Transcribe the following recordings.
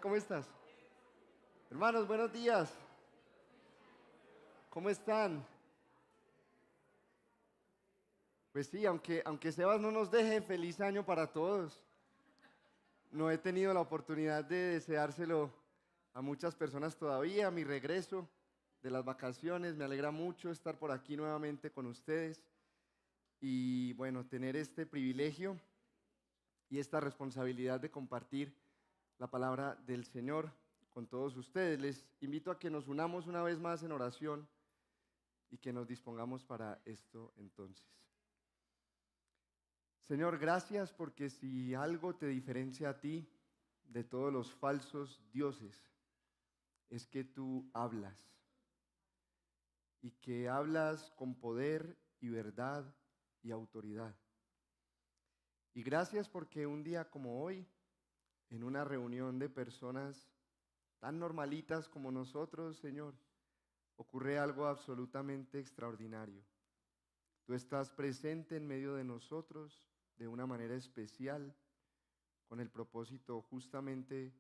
¿cómo estás? Hermanos, buenos días. ¿Cómo están? Pues sí, aunque Sebas no nos deje, feliz año para todos. No he tenido la oportunidad de deseárselo a muchas personas todavía, mi regreso de las vacaciones. Me alegra mucho estar por aquí nuevamente con ustedes y bueno, tener este privilegio y esta responsabilidad de compartir la palabra del Señor con todos ustedes. Les invito a que nos unamos una vez más en oración y que nos dispongamos para esto entonces. Señor, gracias porque si algo te diferencia a ti de todos los falsos dioses, es que tú hablas y que hablas con poder y verdad y autoridad. Y gracias porque un día como hoy, en una reunión de personas tan normalitas como nosotros, Señor, ocurre algo absolutamente extraordinario. Tú estás presente en medio de nosotros de una manera especial, con el propósito justamente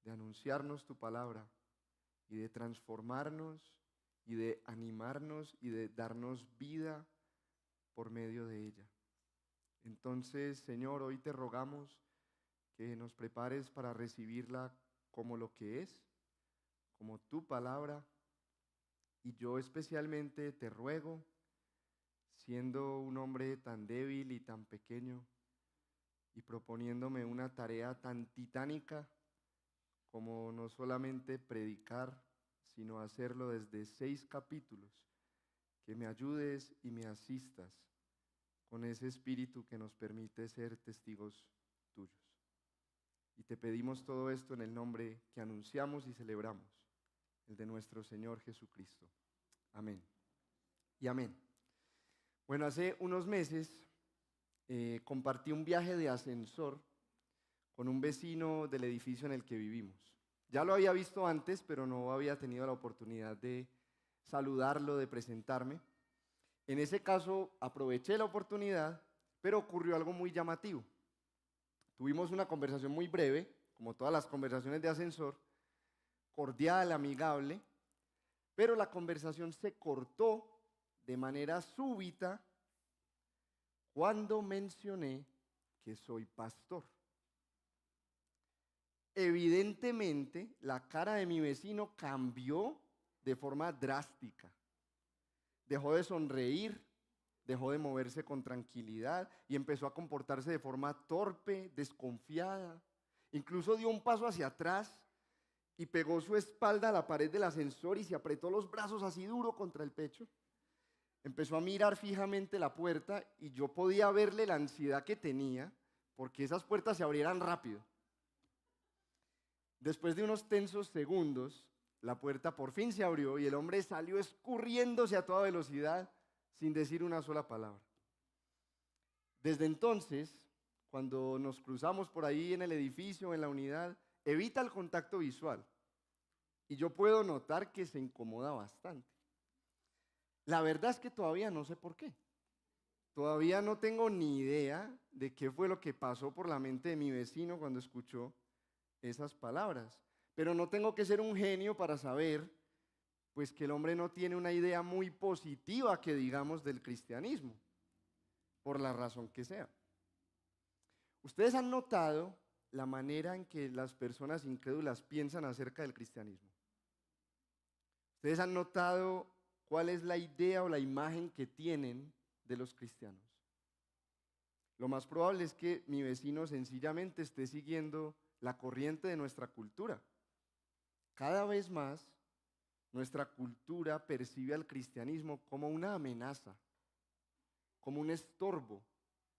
de anunciarnos tu palabra y de transformarnos y de animarnos y de darnos vida por medio de ella. Entonces, Señor, hoy te rogamos que nos prepares para recibirla como lo que es, como tu palabra, y yo especialmente te ruego, siendo un hombre tan débil y tan pequeño, y proponiéndome una tarea tan titánica como no solamente predicar, sino hacerlo desde 6 capítulos, que me ayudes y me asistas con ese espíritu que nos permite ser testigos tuyos. Y te pedimos todo esto en el nombre que anunciamos y celebramos, el de nuestro Señor Jesucristo. Amén. Y amén. Bueno, hace unos meses compartí un viaje de ascensor con un vecino del edificio en el que vivimos. Ya lo había visto antes, pero no había tenido la oportunidad de saludarlo, de presentarme. En ese caso aproveché la oportunidad, pero ocurrió algo muy llamativo. Tuvimos una conversación muy breve, como todas las conversaciones de ascensor, cordial, amigable, pero la conversación se cortó de manera súbita cuando mencioné que soy pastor. Evidentemente, la cara de mi vecino cambió de forma drástica. Dejó de sonreír, dejó de moverse con tranquilidad y empezó a comportarse de forma torpe, desconfiada. Incluso dio un paso hacia atrás y pegó su espalda a la pared del ascensor y se apretó los brazos así duro contra el pecho. Empezó a mirar fijamente la puerta y yo podía verle la ansiedad que tenía porque esas puertas se abrieran rápido. Después de unos tensos segundos, la puerta por fin se abrió y el hombre salió escurriéndose a toda velocidad sin decir una sola palabra. Desde entonces, cuando nos cruzamos por ahí en el edificio, en la unidad, evita el contacto visual y yo puedo notar que se incomoda bastante. La verdad es que todavía no sé por qué. Todavía no tengo ni idea de qué fue lo que pasó por la mente de mi vecino cuando escuchó esas palabras. Pero no tengo que ser un genio para saber, pues, que el hombre no tiene una idea muy positiva que digamos del cristianismo, por la razón que sea. ¿Ustedes han notado la manera en que las personas incrédulas piensan acerca del cristianismo? ¿Ustedes han notado cuál es la idea o la imagen que tienen de los cristianos? Lo más probable es que mi vecino sencillamente esté siguiendo la corriente de nuestra cultura. Cada vez más, nuestra cultura percibe al cristianismo como una amenaza, como un estorbo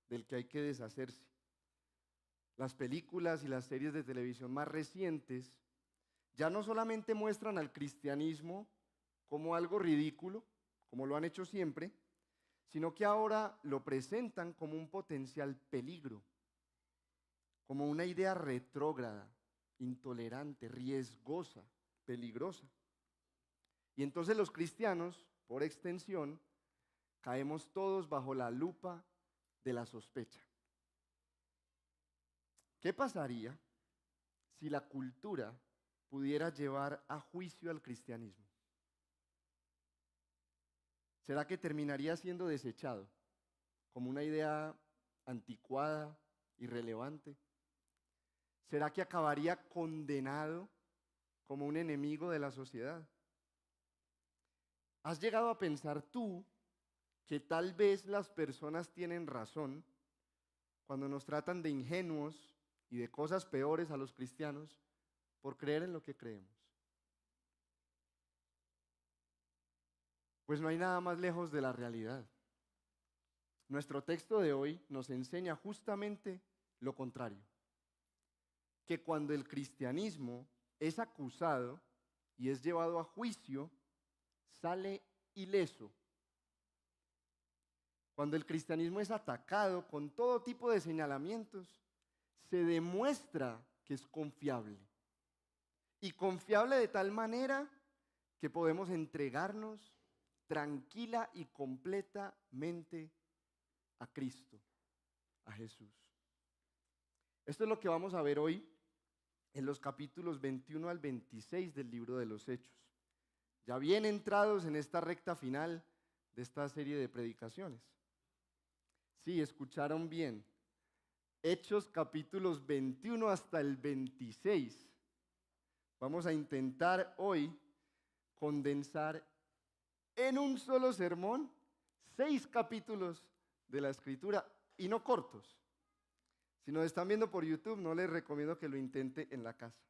del que hay que deshacerse. Las películas y las series de televisión más recientes ya no solamente muestran al cristianismo como algo ridículo, como lo han hecho siempre, sino que ahora lo presentan como un potencial peligro, como una idea retrógrada, intolerante, riesgosa, peligrosa. Y entonces los cristianos, por extensión, caemos todos bajo la lupa de la sospecha. ¿Qué pasaría si la cultura pudiera llevar a juicio al cristianismo? ¿Será que terminaría siendo desechado como una idea anticuada, irrelevante? ¿Será que acabaría condenado como un enemigo de la sociedad? ¿Has llegado a pensar tú que tal vez las personas tienen razón cuando nos tratan de ingenuos y de cosas peores a los cristianos por creer en lo que creemos? Pues no hay nada más lejos de la realidad. Nuestro texto de hoy nos enseña justamente lo contrario, que cuando el cristianismo es acusado y es llevado a juicio, sale ileso. Cuando el cristianismo es atacado con todo tipo de señalamientos, se demuestra que es confiable. Y confiable de tal manera que podemos entregarnos tranquila y completamente a Cristo, a Jesús. Esto es lo que vamos a ver hoy en los capítulos 21 al 26 del libro de los Hechos. Ya bien entrados en esta recta final de esta serie de predicaciones. Sí, escucharon bien. Hechos capítulos 21 hasta el 26. Vamos a intentar hoy condensar en un solo sermón 6 capítulos de la Escritura, y no cortos. Si nos están viendo por YouTube, no les recomiendo que lo intente en la casa.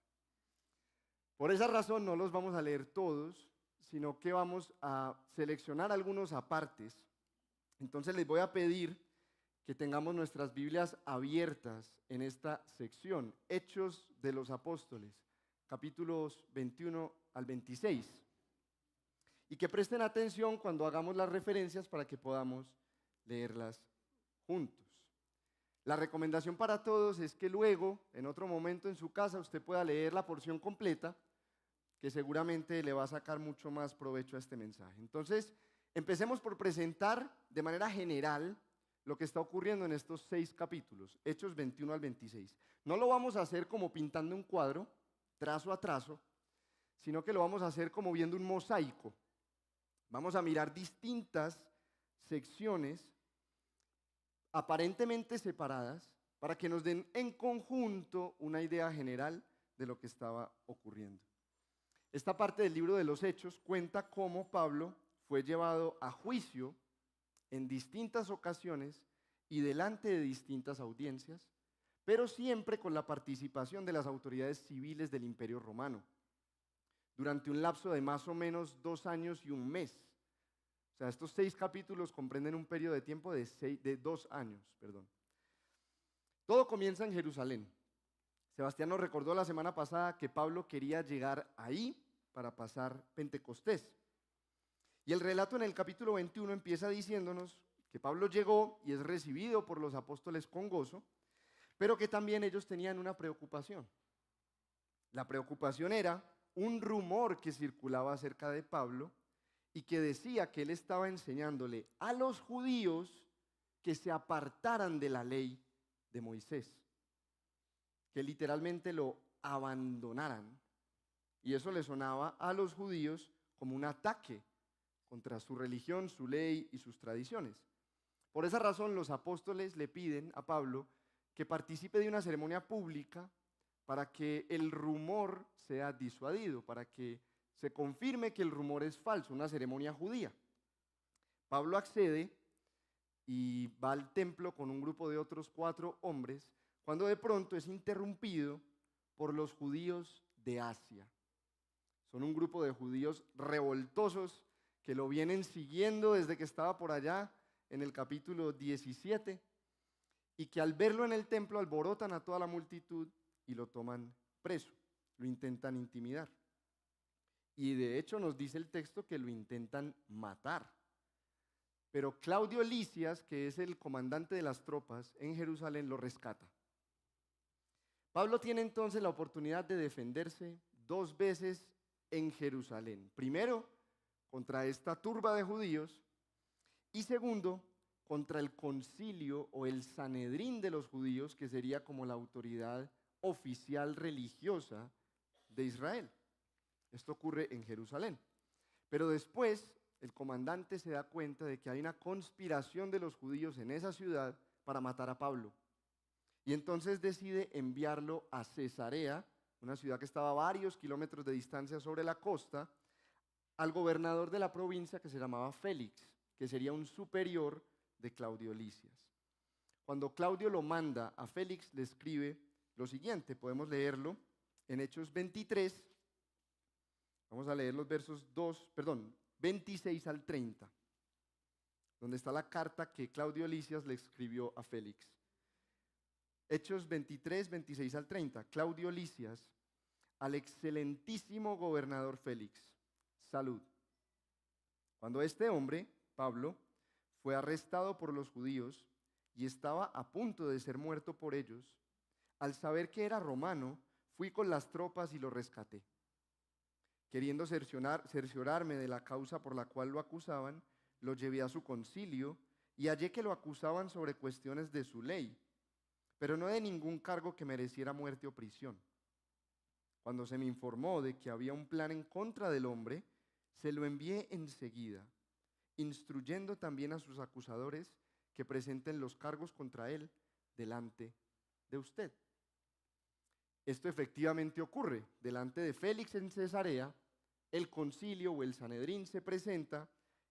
Por esa razón no los vamos a leer todos, sino que vamos a seleccionar algunos apartes. Entonces les voy a pedir que tengamos nuestras Biblias abiertas en esta sección, Hechos de los Apóstoles, capítulos 21 al 26. Y que presten atención cuando hagamos las referencias para que podamos leerlas juntos. La recomendación para todos es que luego, en otro momento en su casa, usted pueda leer la porción completa, que seguramente le va a sacar mucho más provecho a este mensaje. Entonces, empecemos por presentar de manera general lo que está ocurriendo en estos 6 capítulos, Hechos 21 al 26. No lo vamos a hacer como pintando un cuadro, trazo a trazo, sino que lo vamos a hacer como viendo un mosaico. Vamos a mirar distintas secciones aparentemente separadas para que nos den en conjunto una idea general de lo que estaba ocurriendo. Esta parte del libro de los Hechos cuenta cómo Pablo fue llevado a juicio en distintas ocasiones y delante de distintas audiencias, pero siempre con la participación de las autoridades civiles del Imperio Romano, durante un lapso de más o menos 2 años y un mes. O sea, estos 6 capítulos comprenden un periodo de tiempo de 2 años. Todo comienza en Jerusalén. Sebastián nos recordó la semana pasada que Pablo quería llegar ahí para pasar Pentecostés. Y el relato en el capítulo 21 empieza diciéndonos que Pablo llegó y es recibido por los apóstoles con gozo, pero que también ellos tenían una preocupación. La preocupación era un rumor que circulaba acerca de Pablo y que decía que él estaba enseñándole a los judíos que se apartaran de la ley de Moisés, que literalmente lo abandonaran. Y eso le sonaba a los judíos como un ataque contra su religión, su ley y sus tradiciones. Por esa razón los apóstoles le piden a Pablo que participe de una ceremonia pública para que el rumor sea disuadido, para que se confirme que el rumor es falso, una ceremonia judía. Pablo accede y va al templo con un grupo de otros 4 hombres, cuando de pronto es interrumpido por los judíos de Asia. Son un grupo de judíos revoltosos que lo vienen siguiendo desde que estaba por allá en el capítulo 17 y que al verlo en el templo alborotan a toda la multitud y lo toman preso, lo intentan intimidar. Y de hecho nos dice el texto que lo intentan matar. Pero Claudio Lisias, que es el comandante de las tropas en Jerusalén, lo rescata. Pablo tiene entonces la oportunidad de defenderse 2 veces en Jerusalén. Primero, contra esta turba de judíos, y segundo, contra el concilio o el Sanedrín de los judíos, que sería como la autoridad oficial religiosa de Israel. Esto ocurre en Jerusalén. Pero después el comandante se da cuenta de que hay una conspiración de los judíos en esa ciudad para matar a Pablo. Y entonces decide enviarlo a Cesarea, una ciudad que estaba a varios kilómetros de distancia sobre la costa, al gobernador de la provincia que se llamaba Félix, que sería un superior de Claudio Lisias. Cuando Claudio lo manda a Félix, le escribe lo siguiente, podemos leerlo en Hechos 23, vamos a leer los versos 26 al 30, donde está la carta que Claudio Lisias le escribió a Félix. Hechos 23, 26 al 30. Claudio Lisias, al excelentísimo gobernador Félix, salud. Cuando este hombre, Pablo, fue arrestado por los judíos y estaba a punto de ser muerto por ellos, al saber que era romano, fui con las tropas y lo rescaté. Queriendo cerciorarme de la causa por la cual lo acusaban, lo llevé a su concilio y hallé que lo acusaban sobre cuestiones de su ley, pero no de ningún cargo que mereciera muerte o prisión. Cuando se me informó de que había un plan en contra del hombre, se lo envié enseguida, instruyendo también a sus acusadores que presenten los cargos contra él delante de usted. Esto efectivamente ocurre. Delante de Félix en Cesarea, el concilio o el Sanedrín se presenta,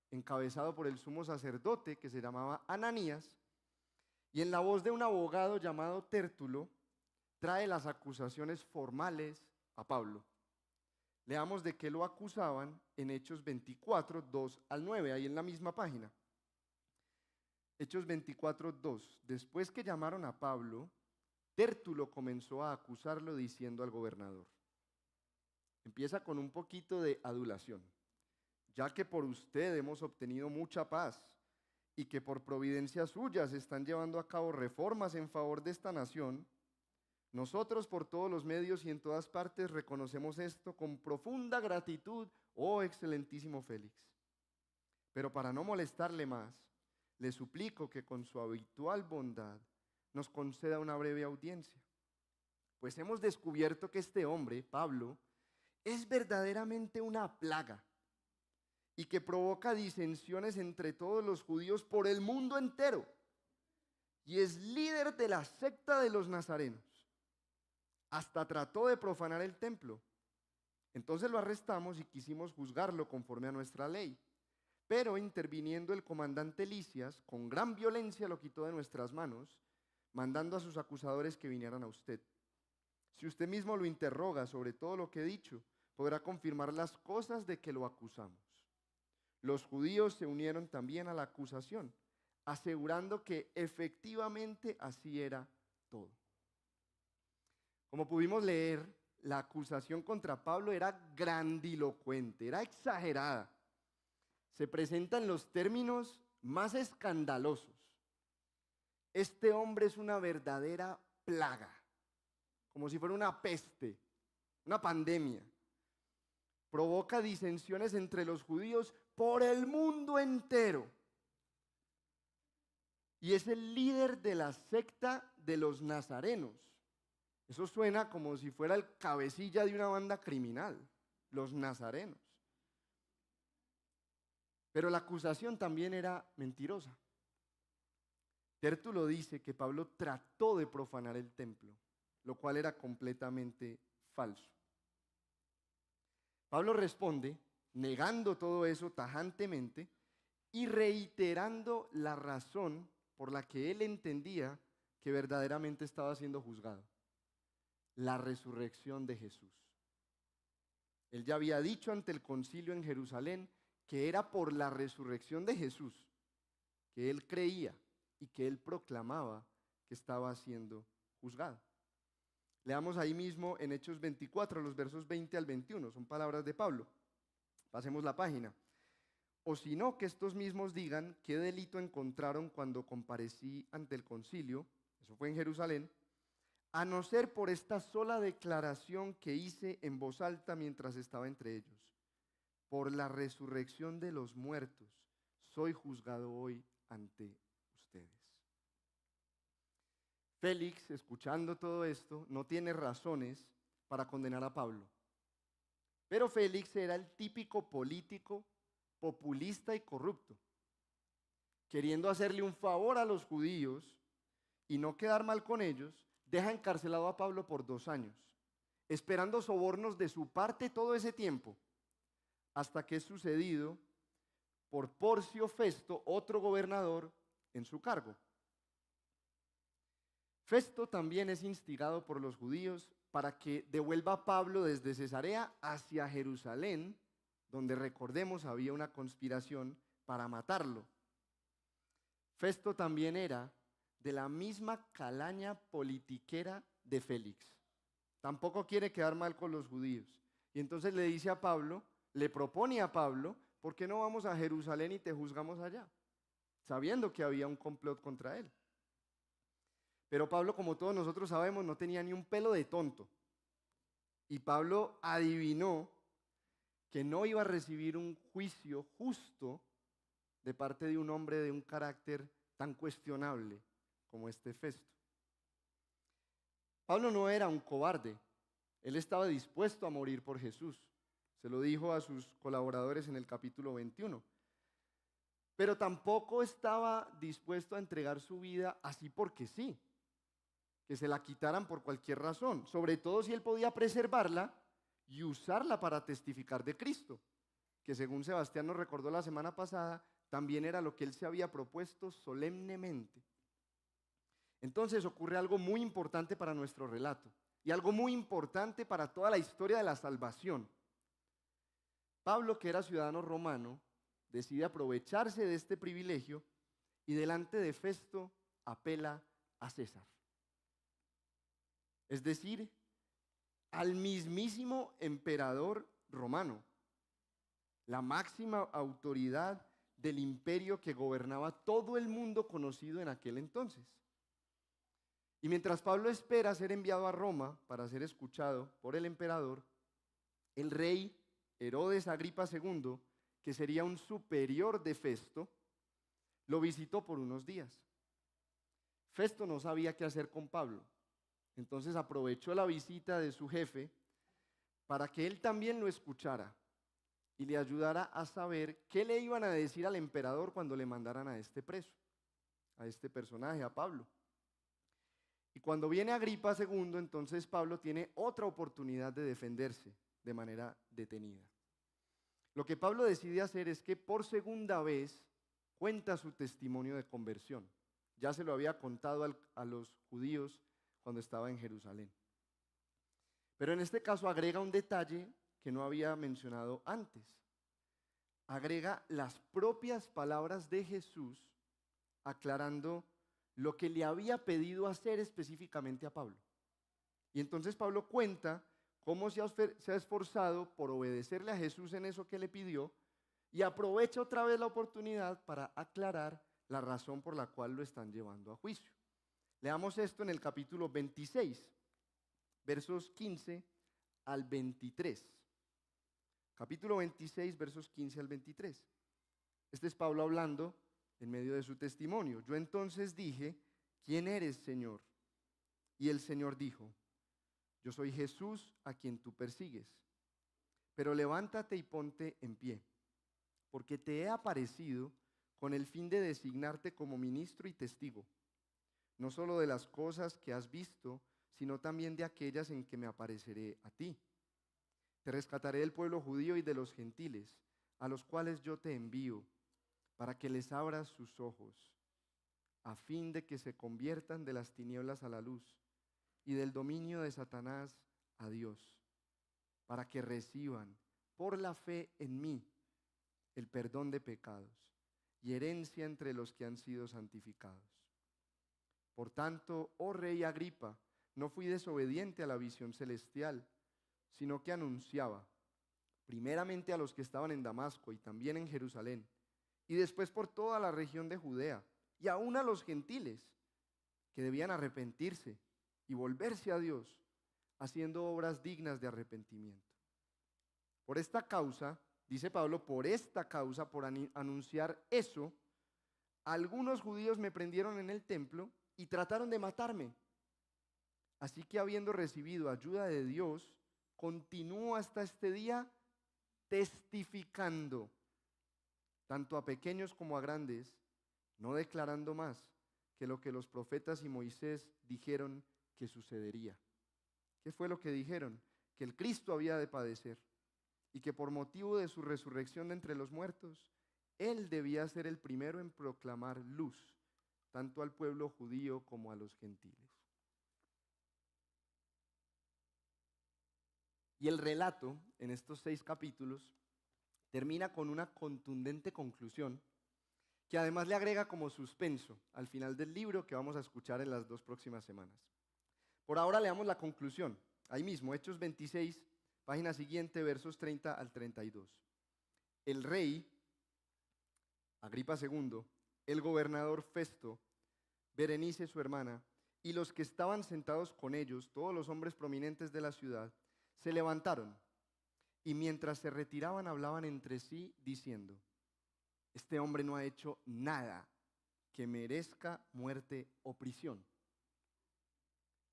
encabezado por el sumo sacerdote que se llamaba Ananías, y en la voz de un abogado llamado Tértulo, trae las acusaciones formales a Pablo. Leamos de qué lo acusaban en Hechos 24, 2 al 9, ahí en la misma página. Hechos 24, 2. Después que llamaron a Pablo, Tértulo comenzó a acusarlo diciendo al gobernador. Empieza con un poquito de adulación. Ya que por usted hemos obtenido mucha paz y que por providencia suya se están llevando a cabo reformas en favor de esta nación, nosotros por todos los medios y en todas partes reconocemos esto con profunda gratitud, oh excelentísimo Félix. Pero para no molestarle más, le suplico que con su habitual bondad nos conceda una breve audiencia. Pues hemos descubierto que este hombre, Pablo, es verdaderamente una plaga y que provoca disensiones entre todos los judíos por el mundo entero y es líder de la secta de los nazarenos. Hasta trató de profanar el templo. Entonces lo arrestamos y quisimos juzgarlo conforme a nuestra ley. Pero interviniendo el comandante Lisias, con gran violencia lo quitó de nuestras manos, mandando a sus acusadores que vinieran a usted. Si usted mismo lo interroga sobre todo lo que he dicho, podrá confirmar las cosas de que lo acusamos. Los judíos se unieron también a la acusación, asegurando que efectivamente así era todo. Como pudimos leer, la acusación contra Pablo era grandilocuente, era exagerada. Se presenta en los términos más escandalosos. Este hombre es una verdadera plaga, como si fuera una peste, una pandemia. Provoca disensiones entre los judíos por el mundo entero. Y es el líder de la secta de los nazarenos. Eso suena como si fuera el cabecilla de una banda criminal, los nazarenos. Pero la acusación también era mentirosa. Tértulo dice que Pablo trató de profanar el templo, lo cual era completamente falso. Pablo responde negando todo eso tajantemente y reiterando la razón por la que él entendía que verdaderamente estaba siendo juzgado: la resurrección de Jesús. Él ya había dicho ante el concilio en Jerusalén que era por la resurrección de Jesús que él creía y que él proclamaba que estaba siendo juzgado. Leamos ahí mismo en Hechos 24, los versos 20 al 21, son palabras de Pablo. Pasemos la página. O si no, que estos mismos digan qué delito encontraron cuando comparecí ante el concilio, eso fue en Jerusalén, a no ser por esta sola declaración que hice en voz alta mientras estaba entre ellos. Por la resurrección de los muertos, soy juzgado hoy ante ustedes. Félix, escuchando todo esto, no tiene razones para condenar a Pablo. Pero Félix era el típico político populista y corrupto, queriendo hacerle un favor a los judíos y no quedar mal con ellos, deja encarcelado a Pablo por 2 años, esperando sobornos de su parte todo ese tiempo, hasta que es sucedido por Porcio Festo, otro gobernador en su cargo. Festo también es instigado por los judíos para que devuelva a Pablo desde Cesarea hacia Jerusalén, donde recordemos había una conspiración para matarlo. Festo también era de la misma calaña politiquera de Félix. Tampoco quiere quedar mal con los judíos. Y entonces le dice a Pablo, le propone a Pablo, ¿por qué no vamos a Jerusalén y te juzgamos allá? Sabiendo que había un complot contra él. Pero Pablo, como todos nosotros sabemos, no tenía ni un pelo de tonto. Y Pablo adivinó que no iba a recibir un juicio justo de parte de un hombre de un carácter tan cuestionable como este Festo. Pablo no era un cobarde, él estaba dispuesto a morir por Jesús. Se lo dijo a sus colaboradores en el capítulo 21. Pero tampoco estaba dispuesto a entregar su vida así porque sí, que se la quitaran por cualquier razón, sobre todo si él podía preservarla y usarla para testificar de Cristo, que según Sebastián nos recordó la semana pasada, también era lo que él se había propuesto solemnemente. Entonces ocurre algo muy importante para nuestro relato y algo muy importante para toda la historia de la salvación. Pablo, que era ciudadano romano, decide aprovecharse de este privilegio y delante de Festo apela a César. Es decir, al mismísimo emperador romano, la máxima autoridad del imperio que gobernaba todo el mundo conocido en aquel entonces. Y mientras Pablo espera ser enviado a Roma para ser escuchado por el emperador, el rey Herodes Agripa II, que sería un superior de Festo, lo visitó por unos días. Festo no sabía qué hacer con Pablo, entonces aprovechó la visita de su jefe para que él también lo escuchara y le ayudara a saber qué le iban a decir al emperador cuando le mandaran a este preso, a este personaje, a Pablo. Y cuando viene Agripa II, entonces Pablo tiene otra oportunidad de defenderse de manera detenida. Lo que Pablo decide hacer es que por segunda vez cuenta su testimonio de conversión. Ya se lo había contado a los judíos cuando estaba en Jerusalén. Pero en este caso agrega un detalle que no había mencionado antes. Agrega las propias palabras de Jesús aclarando lo que le había pedido hacer específicamente a Pablo. Y entonces Pablo cuenta cómo se ha esforzado por obedecerle a Jesús en eso que le pidió y aprovecha otra vez la oportunidad para aclarar la razón por la cual lo están llevando a juicio. Leamos esto en el capítulo 26, versos 15 al 23. Capítulo 26, versos 15 al 23. Este es Pablo hablando en medio de su testimonio. Yo entonces dije, ¿quién eres, Señor? Y el Señor dijo, yo soy Jesús a quien tú persigues. Pero levántate y ponte en pie, porque te he aparecido con el fin de designarte como ministro y testigo, no solo de las cosas que has visto, sino también de aquellas en que me apareceré a ti. Te rescataré del pueblo judío y de los gentiles, a los cuales yo te envío, para que les abras sus ojos, a fin de que se conviertan de las tinieblas a la luz y del dominio de Satanás a Dios, para que reciban por la fe en mí el perdón de pecados y herencia entre los que han sido santificados. Por tanto, oh rey Agripa, no fui desobediente a la visión celestial, sino que anunciaba, primeramente a los que estaban en Damasco y también en Jerusalén, y después por toda la región de Judea, y aún a los gentiles, que debían arrepentirse y volverse a Dios, haciendo obras dignas de arrepentimiento. Por esta causa, dice Pablo, por esta causa, por anunciar eso, algunos judíos me prendieron en el templo y trataron de matarme, Así que habiendo recibido ayuda de Dios, continúo hasta este día testificando, tanto a pequeños como a grandes, no declarando más que lo que los profetas y Moisés dijeron que sucedería. ¿Qué fue lo que dijeron? Que el Cristo había de padecer y que por motivo de su resurrección de entre los muertos, Él debía ser el primero en proclamar luz, tanto al pueblo judío como a los gentiles. Y el relato en estos 6 capítulos termina con una contundente conclusión que además le agrega como suspenso al final del libro que vamos a escuchar en las 2 próximas semanas. Por ahora leamos la conclusión, ahí mismo, Hechos 26, página siguiente, versos 30 al 32. El rey, Agripa II, el gobernador Festo, Berenice su hermana, y los que estaban sentados con ellos, todos los hombres prominentes de la ciudad, se levantaron y mientras se retiraban hablaban entre sí diciendo: este hombre no ha hecho nada que merezca muerte o prisión.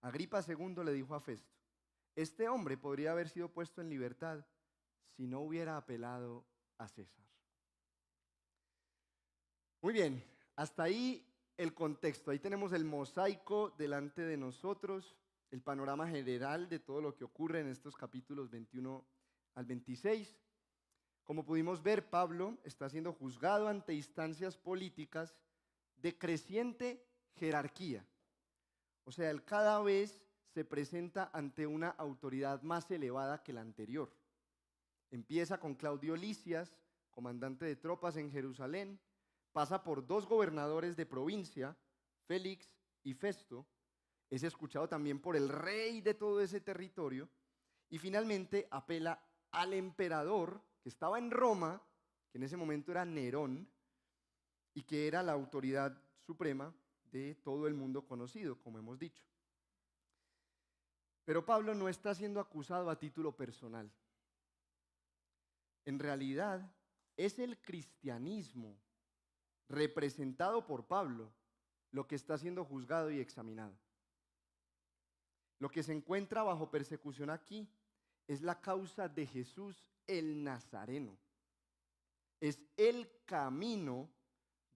Agripa II le dijo a Festo: este hombre podría haber sido puesto en libertad si no hubiera apelado a César. Muy bien, hasta ahí el contexto. Ahí tenemos el mosaico delante de nosotros, el panorama general de todo lo que ocurre en estos capítulos 21 al 26. Como pudimos ver, Pablo está siendo juzgado ante instancias políticas de creciente jerarquía. O sea, él cada vez se presenta ante una autoridad más elevada que la anterior. Empieza con Claudio Lisias, comandante de tropas en Jerusalén, pasa por 2 gobernadores de provincia, Félix y Festo, es escuchado también por el rey de todo ese territorio y finalmente apela al emperador que estaba en Roma, que en ese momento era Nerón y que era la autoridad suprema de todo el mundo conocido, como hemos dicho. Pero Pablo no está siendo acusado a título personal. En realidad, es el cristianismo representado por Pablo lo que está siendo juzgado y examinado. Lo que se encuentra bajo persecución aquí es la causa de Jesús el Nazareno. Es el camino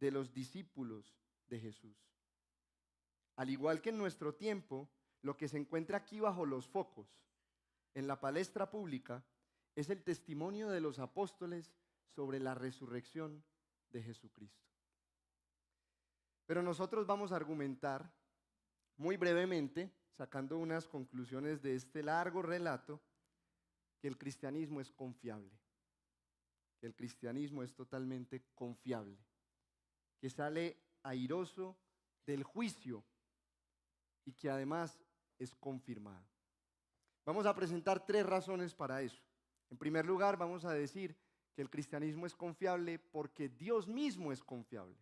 de los discípulos de Jesús. Al igual que en nuestro tiempo, lo que se encuentra aquí bajo los focos, en la palestra pública, es el testimonio de los apóstoles sobre la resurrección de Jesucristo. Pero nosotros vamos a argumentar muy brevemente, sacando unas conclusiones de este largo relato, que el cristianismo es confiable, que el cristianismo es totalmente confiable, que sale airoso del juicio y que además es confirmado. Vamos a presentar 3 razones para eso. En primer lugar, vamos a decir que el cristianismo es confiable porque Dios mismo es confiable.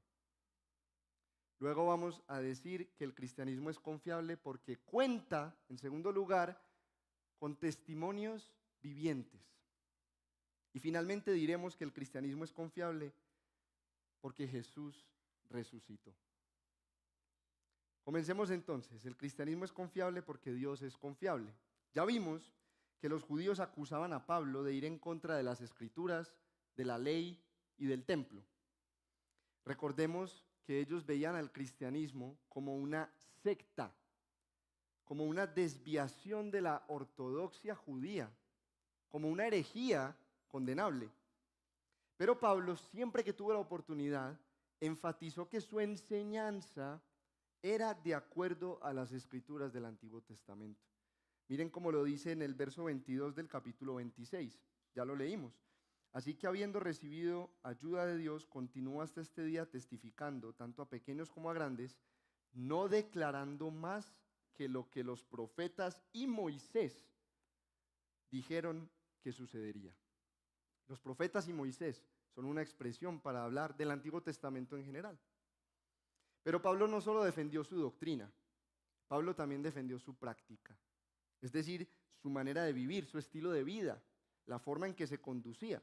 Luego vamos a decir que el cristianismo es confiable porque cuenta, en segundo lugar, con testimonios vivientes. Y finalmente diremos que el cristianismo es confiable porque Jesús resucitó. Comencemos entonces. El cristianismo es confiable porque Dios es confiable. Ya vimos que los judíos acusaban a Pablo de ir en contra de las escrituras, de la ley y del templo. Recordemos que ellos veían al cristianismo como una secta, como una desviación de la ortodoxia judía, como una herejía condenable. Pero Pablo, siempre que tuvo la oportunidad, enfatizó que su enseñanza era de acuerdo a las escrituras del Antiguo Testamento. Miren cómo lo dice en el verso 22 del capítulo 26, ya lo leímos. Así que habiendo recibido ayuda de Dios, continúa hasta este día testificando, tanto a pequeños como a grandes, no declarando más que lo que los profetas y Moisés dijeron que sucedería. Los profetas y Moisés son una expresión para hablar del Antiguo Testamento en general. Pero Pablo no solo defendió su doctrina, Pablo también defendió su práctica, es decir, su manera de vivir, su estilo de vida, la forma en que se conducía.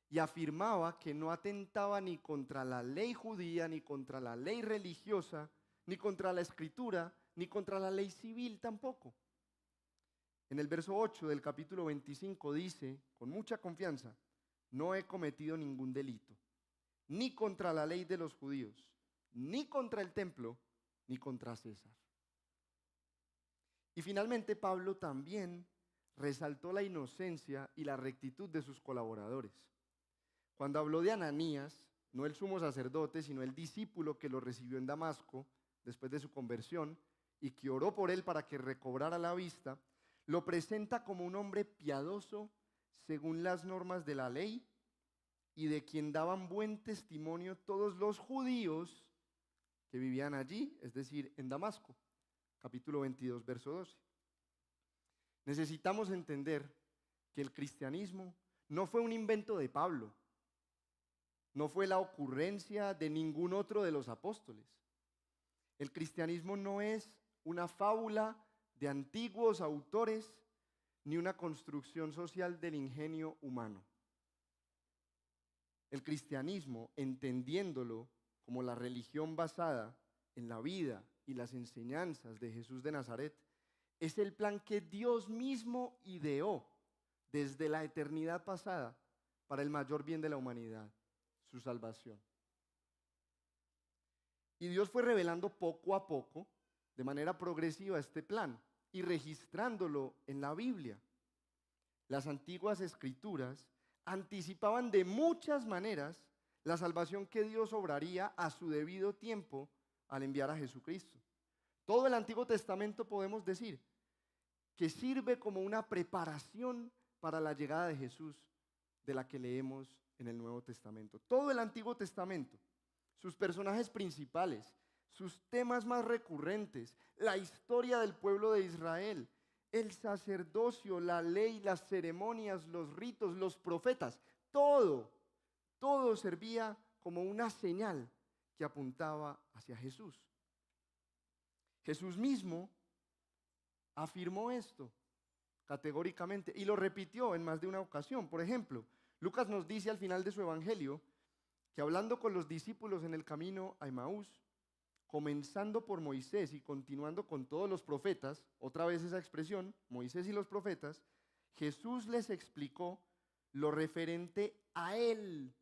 Y afirmaba que no atentaba ni contra la ley judía, ni contra la ley religiosa, ni contra la escritura, ni contra la ley civil tampoco. En el verso 8 del capítulo 25 dice, con mucha confianza, no he cometido ningún delito, ni contra la ley de los judíos, ni contra el templo, ni contra César. Y finalmente Pablo también resaltó la inocencia y la rectitud de sus colaboradores. Cuando habló de Ananías, no el sumo sacerdote, sino el discípulo que lo recibió en Damasco después de su conversión y que oró por él para que recobrara la vista, lo presenta como un hombre piadoso según las normas de la ley y de quien daban buen testimonio todos los judíos que vivían allí, es decir, en Damasco. Capítulo 22, verso 12. Necesitamos entender que el cristianismo no fue un invento de Pablo, no fue la ocurrencia de ningún otro de los apóstoles. El cristianismo no es una fábula de antiguos autores ni una construcción social del ingenio humano. El cristianismo, entendiéndolo como la religión basada en la vida y las enseñanzas de Jesús de Nazaret, es el plan que Dios mismo ideó desde la eternidad pasada para el mayor bien de la humanidad, su salvación. Y Dios fue revelando poco a poco, de manera progresiva, este plan y registrándolo en la Biblia. Las antiguas escrituras anticipaban de muchas maneras la salvación que Dios obraría a su debido tiempo al enviar a Jesucristo. Todo el Antiguo Testamento, podemos decir, que sirve como una preparación para la llegada de Jesús, de la que leemos en el Nuevo Testamento. Todo el Antiguo Testamento, sus personajes principales, sus temas más recurrentes, la historia del pueblo de Israel, el sacerdocio, la ley, las ceremonias, los ritos, los profetas, todo servía como una señal que apuntaba hacia Jesús. Jesús mismo afirmó esto categóricamente y lo repitió en más de una ocasión. Por ejemplo, Lucas nos dice al final de su evangelio que hablando con los discípulos en el camino a Emaús, comenzando por Moisés y continuando con todos los profetas, otra vez esa expresión, Moisés y los profetas, Jesús les explicó lo referente a él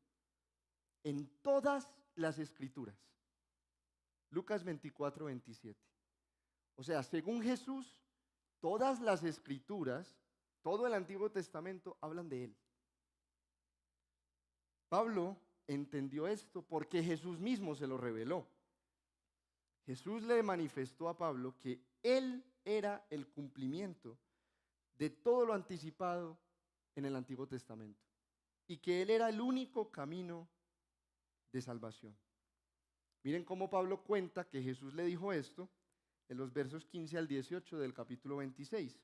en todas las escrituras. Lucas 24, 27. O sea, según Jesús, todas las escrituras, todo el Antiguo Testamento hablan de él. Pablo entendió esto porque Jesús mismo se lo reveló. Jesús le manifestó a Pablo que él era el cumplimiento de todo lo anticipado en el Antiguo Testamento y que él era el único camino de salvación. Miren cómo Pablo cuenta que Jesús le dijo esto en los versos 15 al 18 del capítulo 26.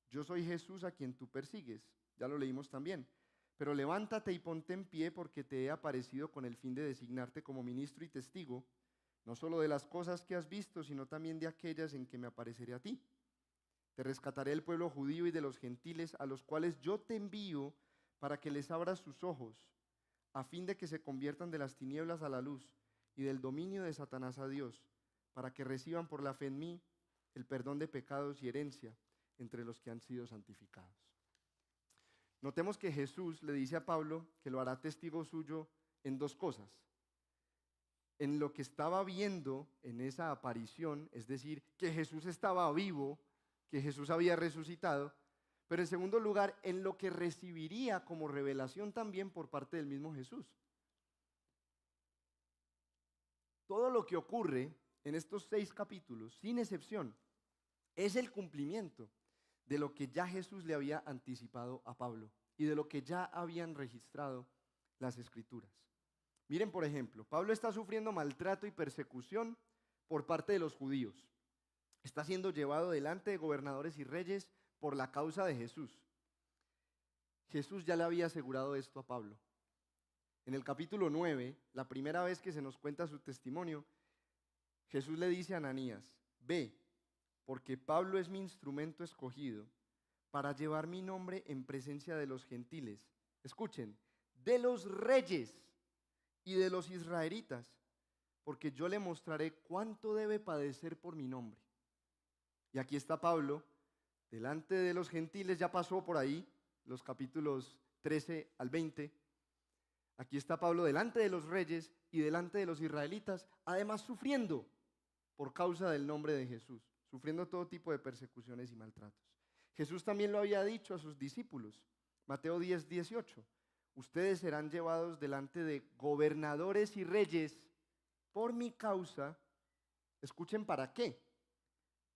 Yo soy Jesús a quien tú persigues, ya lo leímos también, pero levántate y ponte en pie porque te he aparecido con el fin de designarte como ministro y testigo, no solo de las cosas que has visto, sino también de aquellas en que me apareceré a ti. Te rescataré del pueblo judío y de los gentiles a los cuales yo te envío para que les abras sus ojos, a fin de que se conviertan de las tinieblas a la luz y del dominio de Satanás a Dios, para que reciban por la fe en mí el perdón de pecados y herencia entre los que han sido santificados. Notemos que Jesús le dice a Pablo que lo hará testigo suyo en dos cosas. En lo que estaba viendo en esa aparición, es decir, que Jesús estaba vivo, que Jesús había resucitado, pero en segundo lugar, en lo que recibiría como revelación también por parte del mismo Jesús. Todo lo que ocurre en estos 6 capítulos, sin excepción, es el cumplimiento de lo que ya Jesús le había anticipado a Pablo y de lo que ya habían registrado las Escrituras. Miren, por ejemplo, Pablo está sufriendo maltrato y persecución por parte de los judíos. Está siendo llevado delante de gobernadores y reyes por la causa de Jesús. Jesús ya le había asegurado esto a Pablo. En el capítulo 9, la primera vez que se nos cuenta su testimonio, Jesús le dice a Ananías, ve, porque Pablo es mi instrumento escogido para llevar mi nombre en presencia de los gentiles. Escuchen, de los reyes y de los israelitas, porque yo le mostraré cuánto debe padecer por mi nombre. Y aquí está Pablo, delante de los gentiles, ya pasó por ahí, los capítulos 13 al 20. Aquí está Pablo delante de los reyes y delante de los israelitas, además sufriendo por causa del nombre de Jesús, sufriendo todo tipo de persecuciones y maltratos. Jesús también lo había dicho a sus discípulos, Mateo 10, 18. Ustedes serán llevados delante de gobernadores y reyes por mi causa. Escuchen, ¿para qué?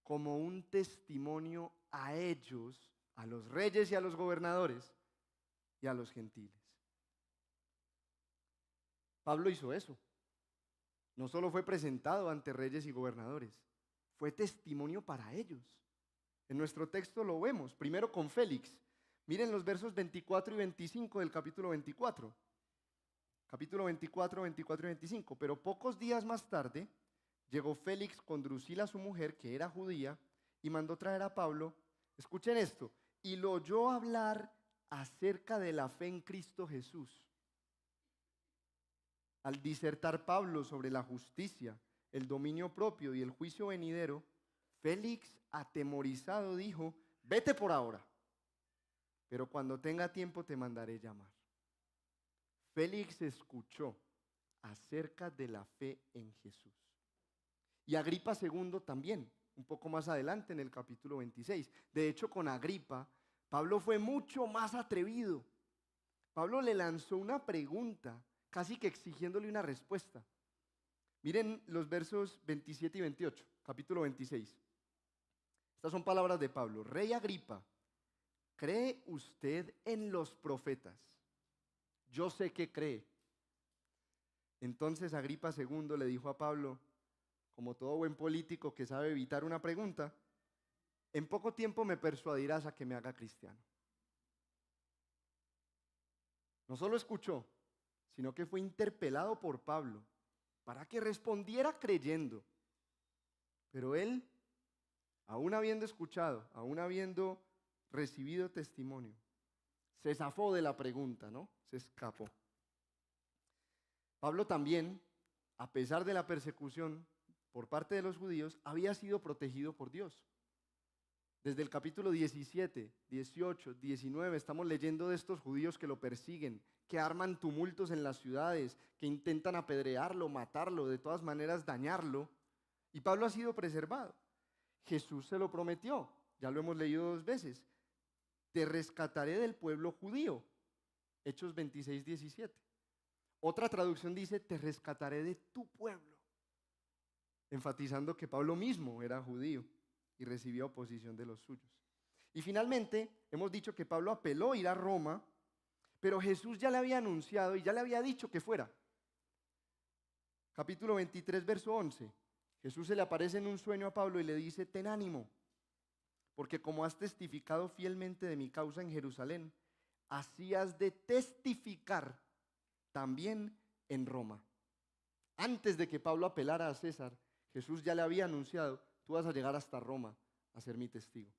Como un testimonio a ellos, a los reyes y a los gobernadores y a los gentiles. Pablo hizo eso. No solo fue presentado ante reyes y gobernadores, fue testimonio para ellos. En nuestro texto lo vemos, primero con Félix. Miren los versos 24 y 25 del capítulo 24. Capítulo 24, 24 y 25. Pero pocos días más tarde llegó Félix con Drusila, su mujer, que era judía, y mandó traer a Pablo. Escuchen esto. Y lo oyó hablar acerca de la fe en Cristo Jesús. Al disertar Pablo sobre la justicia, el dominio propio y el juicio venidero, Félix, atemorizado, dijo: vete por ahora, pero cuando tenga tiempo te mandaré llamar. Félix escuchó acerca de la fe en Jesús. Y Agripa II también, un poco más adelante en el capítulo 26. De hecho, con Agripa, Pablo fue mucho más atrevido. Pablo le lanzó una pregunta, casi que exigiéndole una respuesta. Miren los versos 27 y 28, capítulo 26. Estas son palabras de Pablo. Rey Agripa, ¿cree usted en los profetas? Yo sé que cree. Entonces Agripa II le dijo a Pablo, como todo buen político que sabe evitar una pregunta: en poco tiempo me persuadirás a que me haga cristiano. No solo escuchó, sino que fue interpelado por Pablo para que respondiera creyendo. Pero él, aún habiendo escuchado, aún habiendo recibido testimonio, se zafó de la pregunta, ¿no? Se escapó. Pablo también, a pesar de la persecución por parte de los judíos, había sido protegido por Dios. Desde el capítulo 17, 18, 19 estamos leyendo de estos judíos que lo persiguen, que arman tumultos en las ciudades, que intentan apedrearlo, matarlo, de todas maneras dañarlo. Y Pablo ha sido preservado. Jesús se lo prometió, ya lo hemos leído 2 veces. Te rescataré del pueblo judío. Hechos 26, 17. Otra traducción dice, te rescataré de tu pueblo, enfatizando que Pablo mismo era judío y recibía oposición de los suyos. Y finalmente, hemos dicho que Pablo apeló a ir a Roma, pero Jesús ya le había anunciado y ya le había dicho que fuera. Capítulo 23, verso 11. Jesús se le aparece en un sueño a Pablo y le dice: ten ánimo, porque como has testificado fielmente de mi causa en Jerusalén, así has de testificar también en Roma. Antes de que Pablo apelara a César, Jesús ya le había anunciado: tú vas a llegar hasta Roma a ser mi testigo.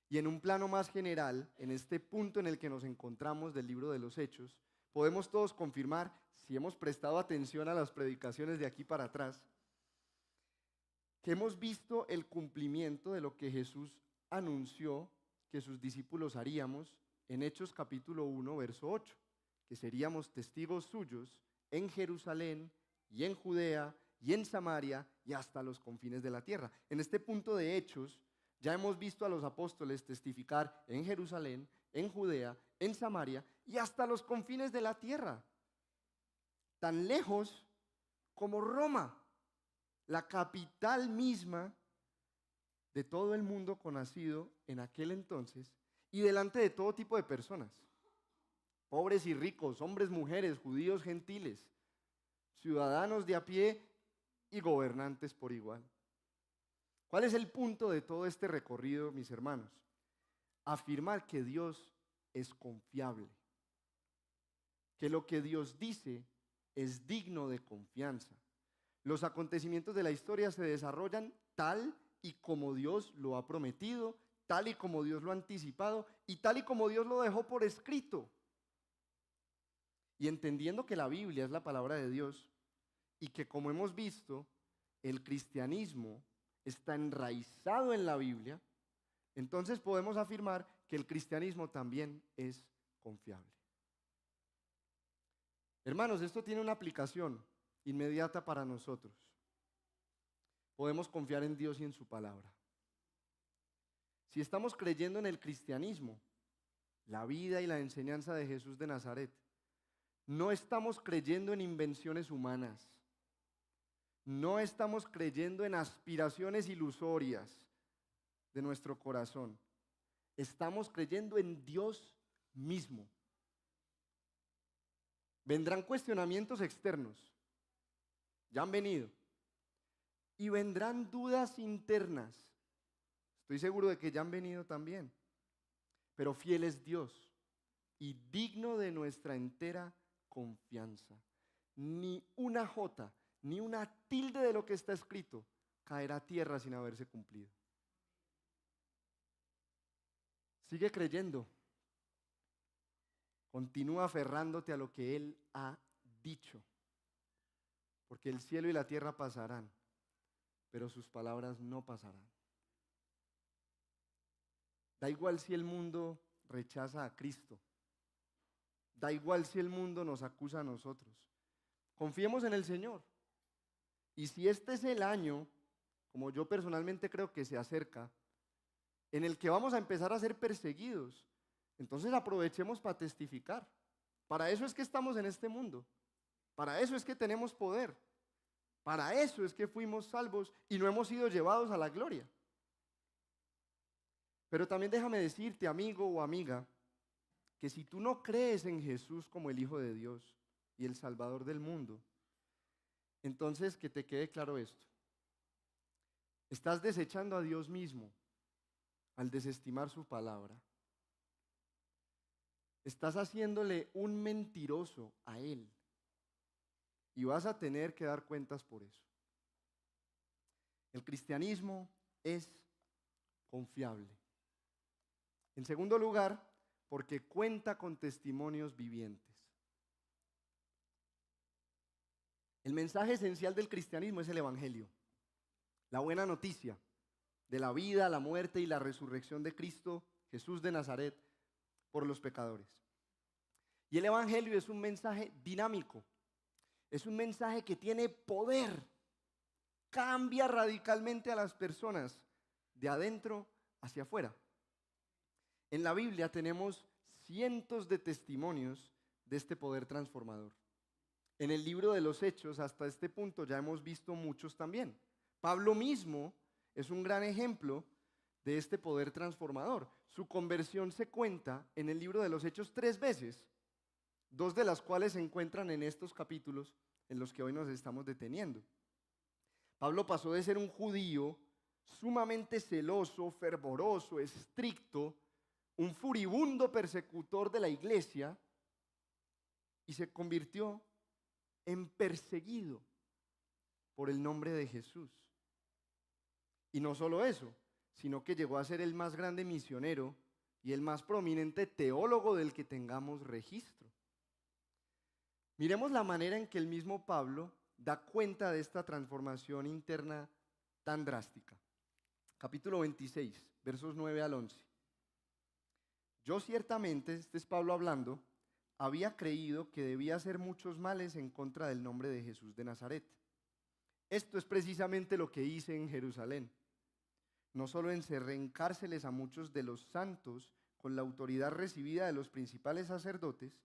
Y en un plano más general, en este punto en el que nos encontramos del libro de los Hechos, podemos todos confirmar, si hemos prestado atención a las predicaciones de aquí para atrás, que hemos visto el cumplimiento de lo que Jesús anunció que sus discípulos haríamos en Hechos capítulo 1, verso 8, que seríamos testigos suyos en Jerusalén y en Judea y en Samaria y hasta los confines de la tierra. En este punto de Hechos ya hemos visto a los apóstoles testificar en Jerusalén, en Judea, en Samaria y hasta los confines de la tierra, tan lejos como Roma, la capital misma de todo el mundo conocido en aquel entonces, y delante de todo tipo de personas, pobres y ricos, hombres, mujeres, judíos, gentiles, ciudadanos de a pie y gobernantes por igual. ¿Cuál es el punto de todo este recorrido, mis hermanos? Afirmar que Dios es confiable, que lo que Dios dice es digno de confianza. Los acontecimientos de la historia se desarrollan tal y como Dios lo ha prometido, tal y como Dios lo ha anticipado y tal y como Dios lo dejó por escrito. Y entendiendo que la Biblia es la palabra de Dios y que, como hemos visto, el cristianismo está enraizado en la Biblia, entonces podemos afirmar que el cristianismo también es confiable. Hermanos, esto tiene una aplicación inmediata para nosotros. Podemos confiar en Dios y en su palabra. Si estamos creyendo en el cristianismo, la vida y la enseñanza de Jesús de Nazaret, no estamos creyendo en invenciones humanas. No estamos creyendo en aspiraciones ilusorias de nuestro corazón. Estamos creyendo en Dios mismo. Vendrán cuestionamientos externos. Ya han venido. Y vendrán dudas internas. Estoy seguro de que ya han venido también. Pero fiel es Dios y digno de nuestra entera confianza. Ni una jota, ni una tilde de lo que está escrito caerá a tierra sin haberse cumplido. Sigue creyendo. Continúa aferrándote a lo que Él ha dicho. Porque el cielo y la tierra pasarán, pero sus palabras no pasarán. Da igual si el mundo rechaza a Cristo. Da igual si el mundo nos acusa a nosotros. Confiemos en el Señor. Y si este es el año, como yo personalmente creo que se acerca, en el que vamos a empezar a ser perseguidos, entonces aprovechemos para testificar. Para eso es que estamos en este mundo. Para eso es que tenemos poder. Para eso es que fuimos salvos y no hemos sido llevados a la gloria. Pero también déjame decirte, amigo o amiga, que si tú no crees en Jesús como el Hijo de Dios y el Salvador del mundo, entonces que te quede claro esto. Estás desechando a Dios mismo al desestimar su palabra. Estás haciéndole un mentiroso a Él y vas a tener que dar cuentas por eso. El cristianismo es confiable. En segundo lugar, porque cuenta con testimonios vivientes. El mensaje esencial del cristianismo es el Evangelio, la buena noticia de la vida, la muerte y la resurrección de Cristo, Jesús de Nazaret, por los pecadores. Y el Evangelio es un mensaje dinámico, es un mensaje que tiene poder, cambia radicalmente a las personas de adentro hacia afuera. En la Biblia tenemos cientos de testimonios de este poder transformador. En el libro de los Hechos, hasta este punto, ya hemos visto muchos también. Pablo mismo es un gran ejemplo de este poder transformador. Su conversión se cuenta en el libro de los Hechos 3 veces, 2 de las cuales se encuentran en estos capítulos en los que hoy nos estamos deteniendo. Pablo pasó de ser un judío sumamente celoso, fervoroso, estricto, un furibundo persecutor de la iglesia, y se convirtió en perseguido por el nombre de Jesús. Y no solo eso, sino que llegó a ser el más grande misionero y el más prominente teólogo del que tengamos registro. Miremos la manera en que el mismo Pablo da cuenta de esta transformación interna tan drástica. Capítulo 26, versos 9 al 11. Yo ciertamente, este es Pablo hablando, había creído que debía hacer muchos males en contra del nombre de Jesús de Nazaret. Esto es precisamente lo que hice en Jerusalén. No solo encerré en cárceles a muchos de los santos con la autoridad recibida de los principales sacerdotes,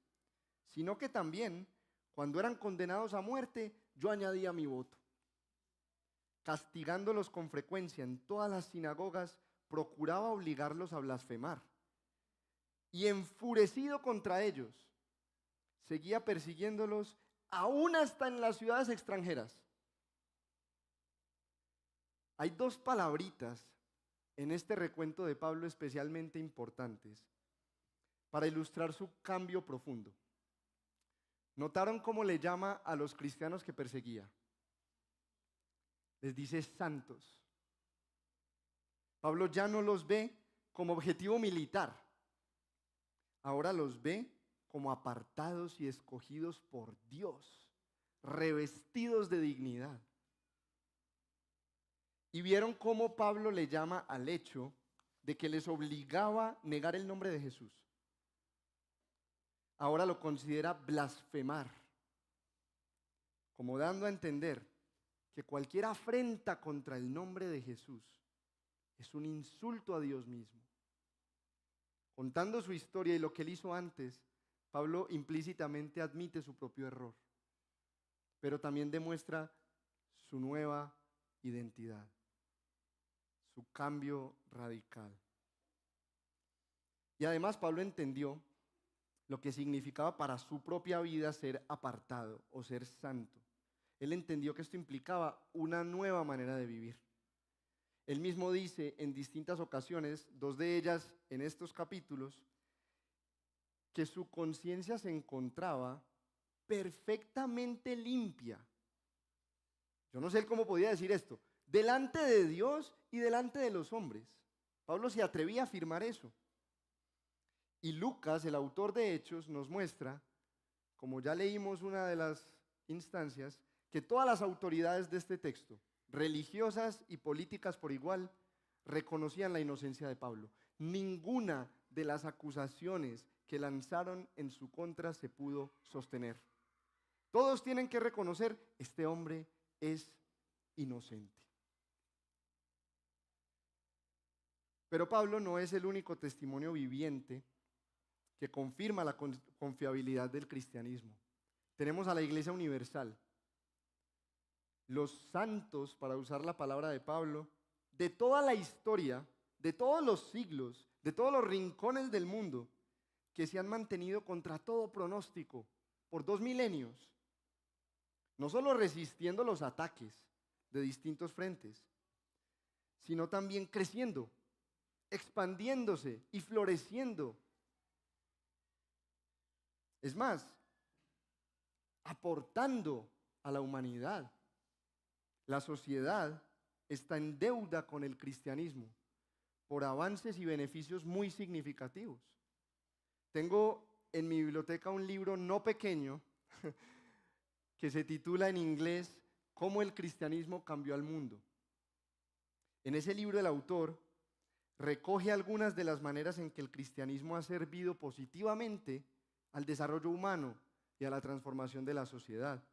sino que también, cuando eran condenados a muerte, yo añadía mi voto. Castigándolos con frecuencia en todas las sinagogas, procuraba obligarlos a blasfemar. Y enfurecido contra ellos, seguía persiguiéndolos aún hasta en las ciudades extranjeras. Hay 2 palabritas en este recuento de Pablo especialmente importantes para ilustrar su cambio profundo. ¿Notaron cómo le llama a los cristianos que perseguía? Les dice santos. Pablo ya no los ve como objetivo militar. Ahora los ve como apartados y escogidos por Dios, revestidos de dignidad. y vieron cómo Pablo le llama al hecho de que les obligaba a negar el nombre de Jesús. Ahora lo considera blasfemar, como dando a entender que cualquier afrenta contra el nombre de Jesús es un insulto a Dios mismo. Contando su historia y lo que él hizo antes, Pablo implícitamente admite su propio error, pero también demuestra su nueva identidad, su cambio radical. Y además Pablo entendió lo que significaba para su propia vida ser apartado o ser santo. Él entendió que esto implicaba una nueva manera de vivir. Él mismo dice en distintas ocasiones, 2 de ellas en estos capítulos, que su conciencia se encontraba perfectamente limpia. Yo no sé cómo podía decir esto, delante de Dios y delante de los hombres. Pablo se atrevía a afirmar eso. Y Lucas, el autor de Hechos, nos muestra, como ya leímos una de las instancias, que todas las autoridades de este texto, religiosas y políticas por igual, reconocían la inocencia de Pablo. Ninguna de las acusaciones que lanzaron en su contra se pudo sostener. Todos tienen que reconocer, este hombre es inocente. Pero Pablo no es el único testimonio viviente que confirma la confiabilidad del cristianismo. Tenemos a la Iglesia Universal, los santos, para usar la palabra de Pablo, de toda la historia, de todos los siglos, de todos los rincones del mundo, que se han mantenido contra todo pronóstico por 2 milenios, no solo resistiendo los ataques de distintos frentes, sino también creciendo, expandiéndose y floreciendo. Es más, aportando a la humanidad. La sociedad está en deuda con el cristianismo por avances y beneficios muy significativos. Tengo en mi biblioteca un libro no pequeño que se titula en inglés ¿Cómo el cristianismo cambió al mundo? En ese libro el autor recoge algunas de las maneras en que el cristianismo ha servido positivamente al desarrollo humano y a la transformación de la sociedad.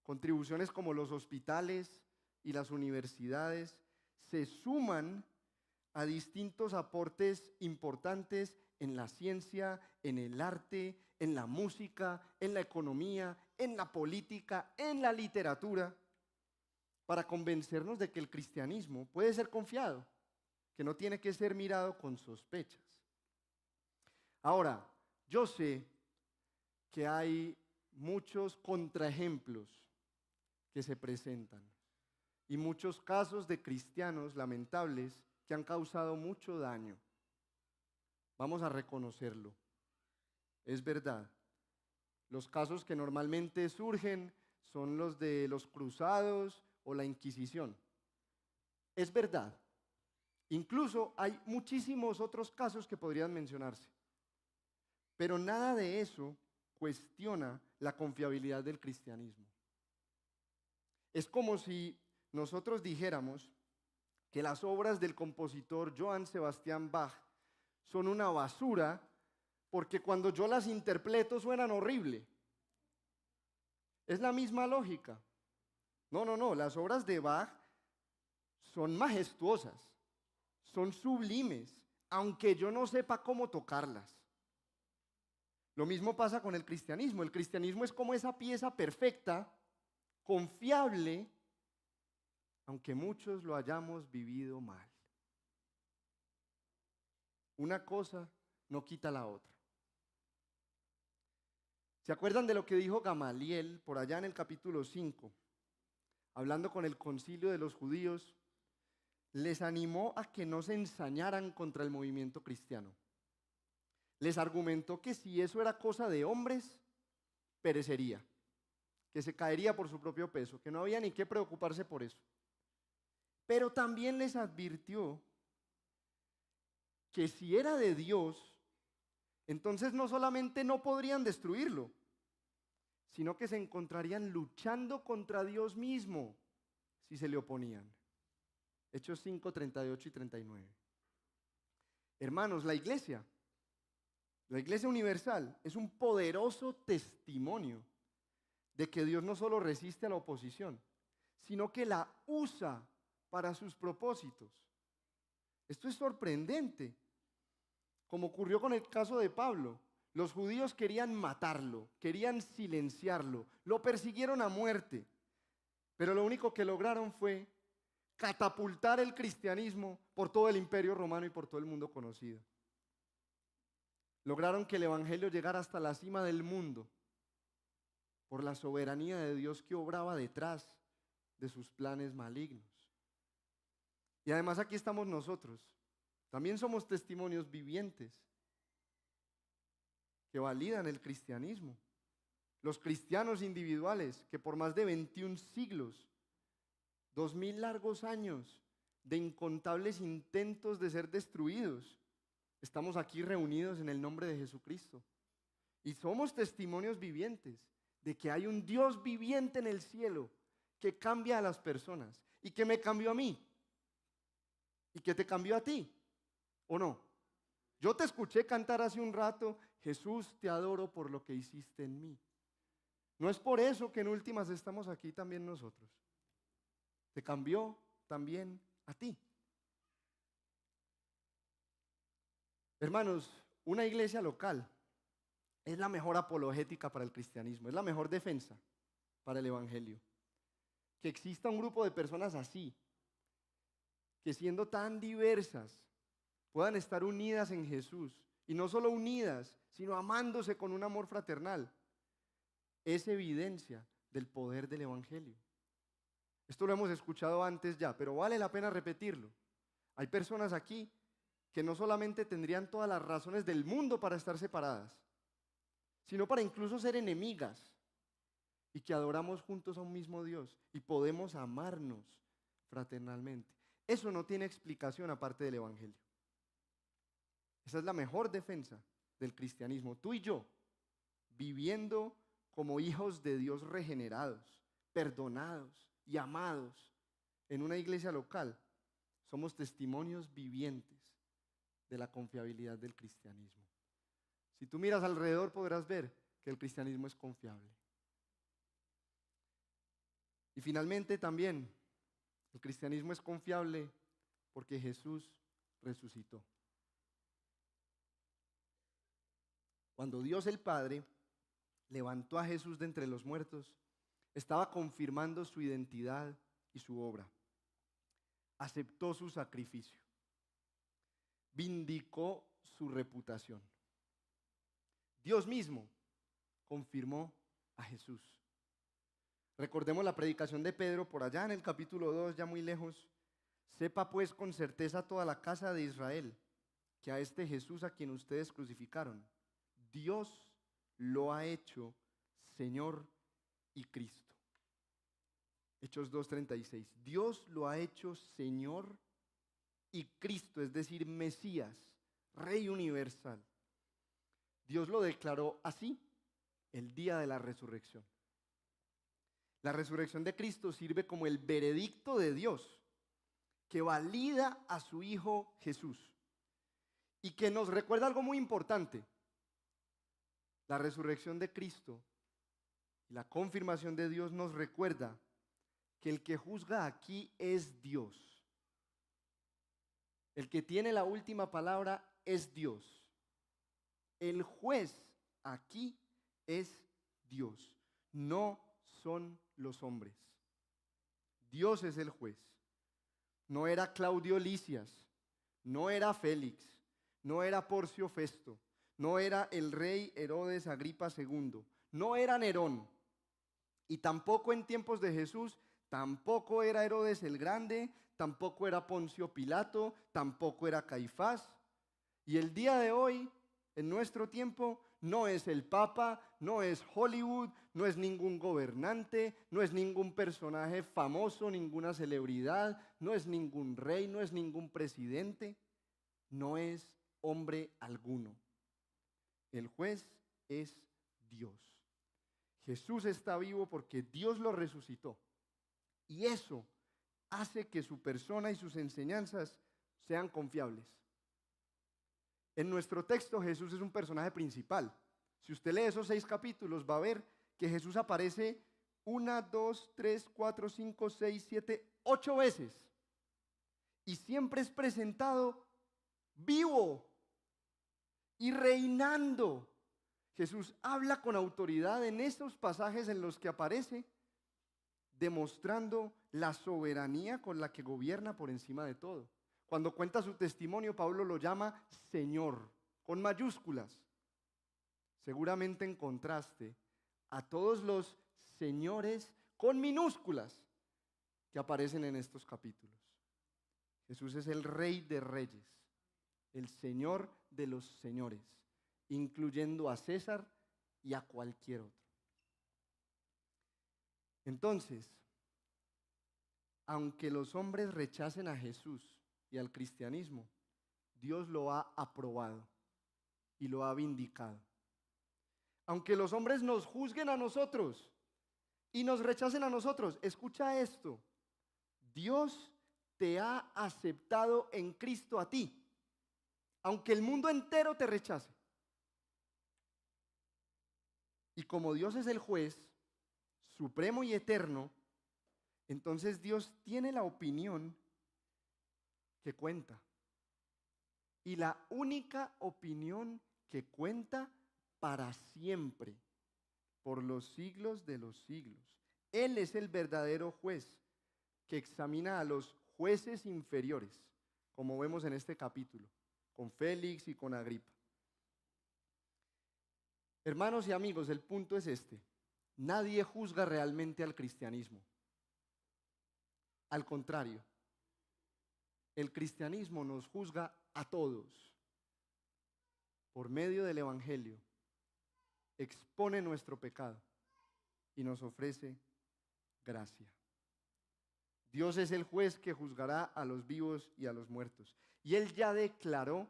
Contribuciones como los hospitales y las universidades se suman a distintos aportes importantes en la ciencia, en el arte, en la música, en la economía, en la política, en la literatura, para convencernos de que el cristianismo puede ser confiado, que no tiene que ser mirado con sospechas. Ahora, yo sé que hay muchos contraejemplos que se presentan y muchos casos de cristianos lamentables que han causado mucho daño. Vamos a reconocerlo. Es verdad. Los casos que normalmente surgen son los de los cruzados o la Inquisición. Es verdad. Incluso hay muchísimos otros casos que podrían mencionarse. Pero nada de eso cuestiona la confiabilidad del cristianismo. Es como si nosotros dijéramos que las obras del compositor Johann Sebastian Bach son una basura porque cuando yo las interpreto suenan horrible. Es la misma lógica. No, las obras de Bach son majestuosas, son sublimes, aunque yo no sepa cómo tocarlas. Lo mismo pasa con el cristianismo. El cristianismo es como esa pieza perfecta, confiable, aunque muchos lo hayamos vivido mal. Una cosa no quita la otra. ¿Se acuerdan de lo que dijo Gamaliel por allá en el capítulo 5? Hablando con el concilio de los judíos, les animó a que no se ensañaran contra el movimiento cristiano. Les argumentó que si eso era cosa de hombres, perecería, que se caería por su propio peso, que no había ni qué preocuparse por eso. Pero también les advirtió que si era de Dios, entonces no solamente no podrían destruirlo, sino que se encontrarían luchando contra Dios mismo si se le oponían. Hechos 5, 38 y 39. Hermanos, la iglesia universal es un poderoso testimonio de que Dios no solo resiste a la oposición, sino que la usa para sus propósitos. Esto es sorprendente, como ocurrió con el caso de Pablo. Los judíos querían matarlo, querían silenciarlo, lo persiguieron a muerte, pero lo único que lograron fue catapultar el cristianismo por todo el imperio romano y por todo el mundo conocido. Lograron que el evangelio llegara hasta la cima del mundo por la soberanía de Dios que obraba detrás de sus planes malignos. Y además aquí estamos nosotros. También somos testimonios vivientes que validan el cristianismo. Los cristianos individuales que por más de 21 siglos, 2000 largos años de incontables intentos de ser destruidos, estamos aquí reunidos en el nombre de Jesucristo. Y somos testimonios vivientes de que hay un Dios viviente en el cielo que cambia a las personas y que me cambió a mí y que te cambió a ti, ¿o no? Yo te escuché cantar hace un rato, Jesús, te adoro por lo que hiciste en mí. No es por eso que en últimas estamos aquí también nosotros. Te cambió también a ti. Hermanos, una iglesia local es la mejor apologética para el cristianismo, es la mejor defensa para el evangelio. Que exista un grupo de personas así, que siendo tan diversas, puedan estar unidas en Jesús, y no solo unidas, sino amándose con un amor fraternal, es evidencia del poder del evangelio. Esto lo hemos escuchado antes ya, pero vale la pena repetirlo. Hay personas aquí que no solamente tendrían todas las razones del mundo para estar separadas, sino para incluso ser enemigas, y que adoramos juntos a un mismo Dios y podemos amarnos fraternalmente. Eso no tiene explicación aparte del evangelio. Esa es la mejor defensa del cristianismo. Tú y yo, viviendo como hijos de Dios regenerados, perdonados y amados en una iglesia local, somos testimonios vivientes de la confiabilidad del cristianismo. Si tú miras alrededor podrás ver que el cristianismo es confiable. Y finalmente también el cristianismo es confiable porque Jesús resucitó. Cuando Dios el Padre levantó a Jesús de entre los muertos, estaba confirmando su identidad y su obra. Aceptó su sacrificio. Vindicó su reputación. Dios mismo confirmó a Jesús. Recordemos la predicación de Pedro por allá en el capítulo 2, ya muy lejos. Sepa pues con certeza toda la casa de Israel que a este Jesús a quien ustedes crucificaron, Dios lo ha hecho Señor y Cristo. Hechos 2:36. Dios lo ha hecho Señor y Cristo, es decir, Mesías, Rey universal. Dios lo declaró así el día de la resurrección. La resurrección de Cristo sirve como el veredicto de Dios que valida a su Hijo Jesús y que nos recuerda algo muy importante. La resurrección de Cristo y la confirmación de Dios nos recuerda que el que juzga aquí es Dios. El que tiene la última palabra es Dios. El juez aquí es Dios, no son los hombres. Dios es el juez. No era Claudio Lisias, no era Félix, no era Porcio Festo, no era el rey Herodes Agripa II, no era Nerón, y tampoco en tiempos de Jesús, tampoco era Herodes el Grande, tampoco era Poncio Pilato, tampoco era Caifás. Y el día de hoy, en nuestro tiempo, no es el Papa, no es Hollywood, no es ningún gobernante, no es ningún personaje famoso, ninguna celebridad, no es ningún rey, no es ningún presidente, no es hombre alguno. El juez es Dios. Jesús está vivo porque Dios lo resucitó. Y eso hace que su persona y sus enseñanzas sean confiables. En nuestro texto Jesús es un personaje principal. Si usted lee esos 6 capítulos va a ver que Jesús aparece 1, 2, 3, 4, 5, 6, 7, 8 veces. Y siempre es presentado vivo y reinando. Jesús habla con autoridad en estos pasajes en los que aparece, demostrando la soberanía con la que gobierna por encima de todo. Cuando cuenta su testimonio, Pablo lo llama Señor, con mayúsculas. Seguramente en contraste a todos los señores con minúsculas que aparecen en estos capítulos. Jesús es el Rey de Reyes, el Señor de los señores, incluyendo a César y a cualquier otro. Entonces, aunque los hombres rechacen a Jesús y al cristianismo, Dios lo ha aprobado y lo ha vindicado. Aunque los hombres nos juzguen a nosotros y nos rechacen a nosotros, escucha esto: Dios te ha aceptado en Cristo a ti, aunque el mundo entero te rechace. Y como Dios es el juez supremo y eterno, entonces Dios tiene la opinión que cuenta. Y la única opinión que cuenta para siempre, por los siglos de los siglos. Él es el verdadero juez que examina a los jueces inferiores, como vemos en este capítulo, con Félix y con Agripa. Hermanos y amigos, el punto es este: nadie juzga realmente al cristianismo. Al contrario, el cristianismo nos juzga a todos. Por medio del Evangelio, expone nuestro pecado y nos ofrece gracia. Dios es el juez que juzgará a los vivos y a los muertos. Y Él ya declaró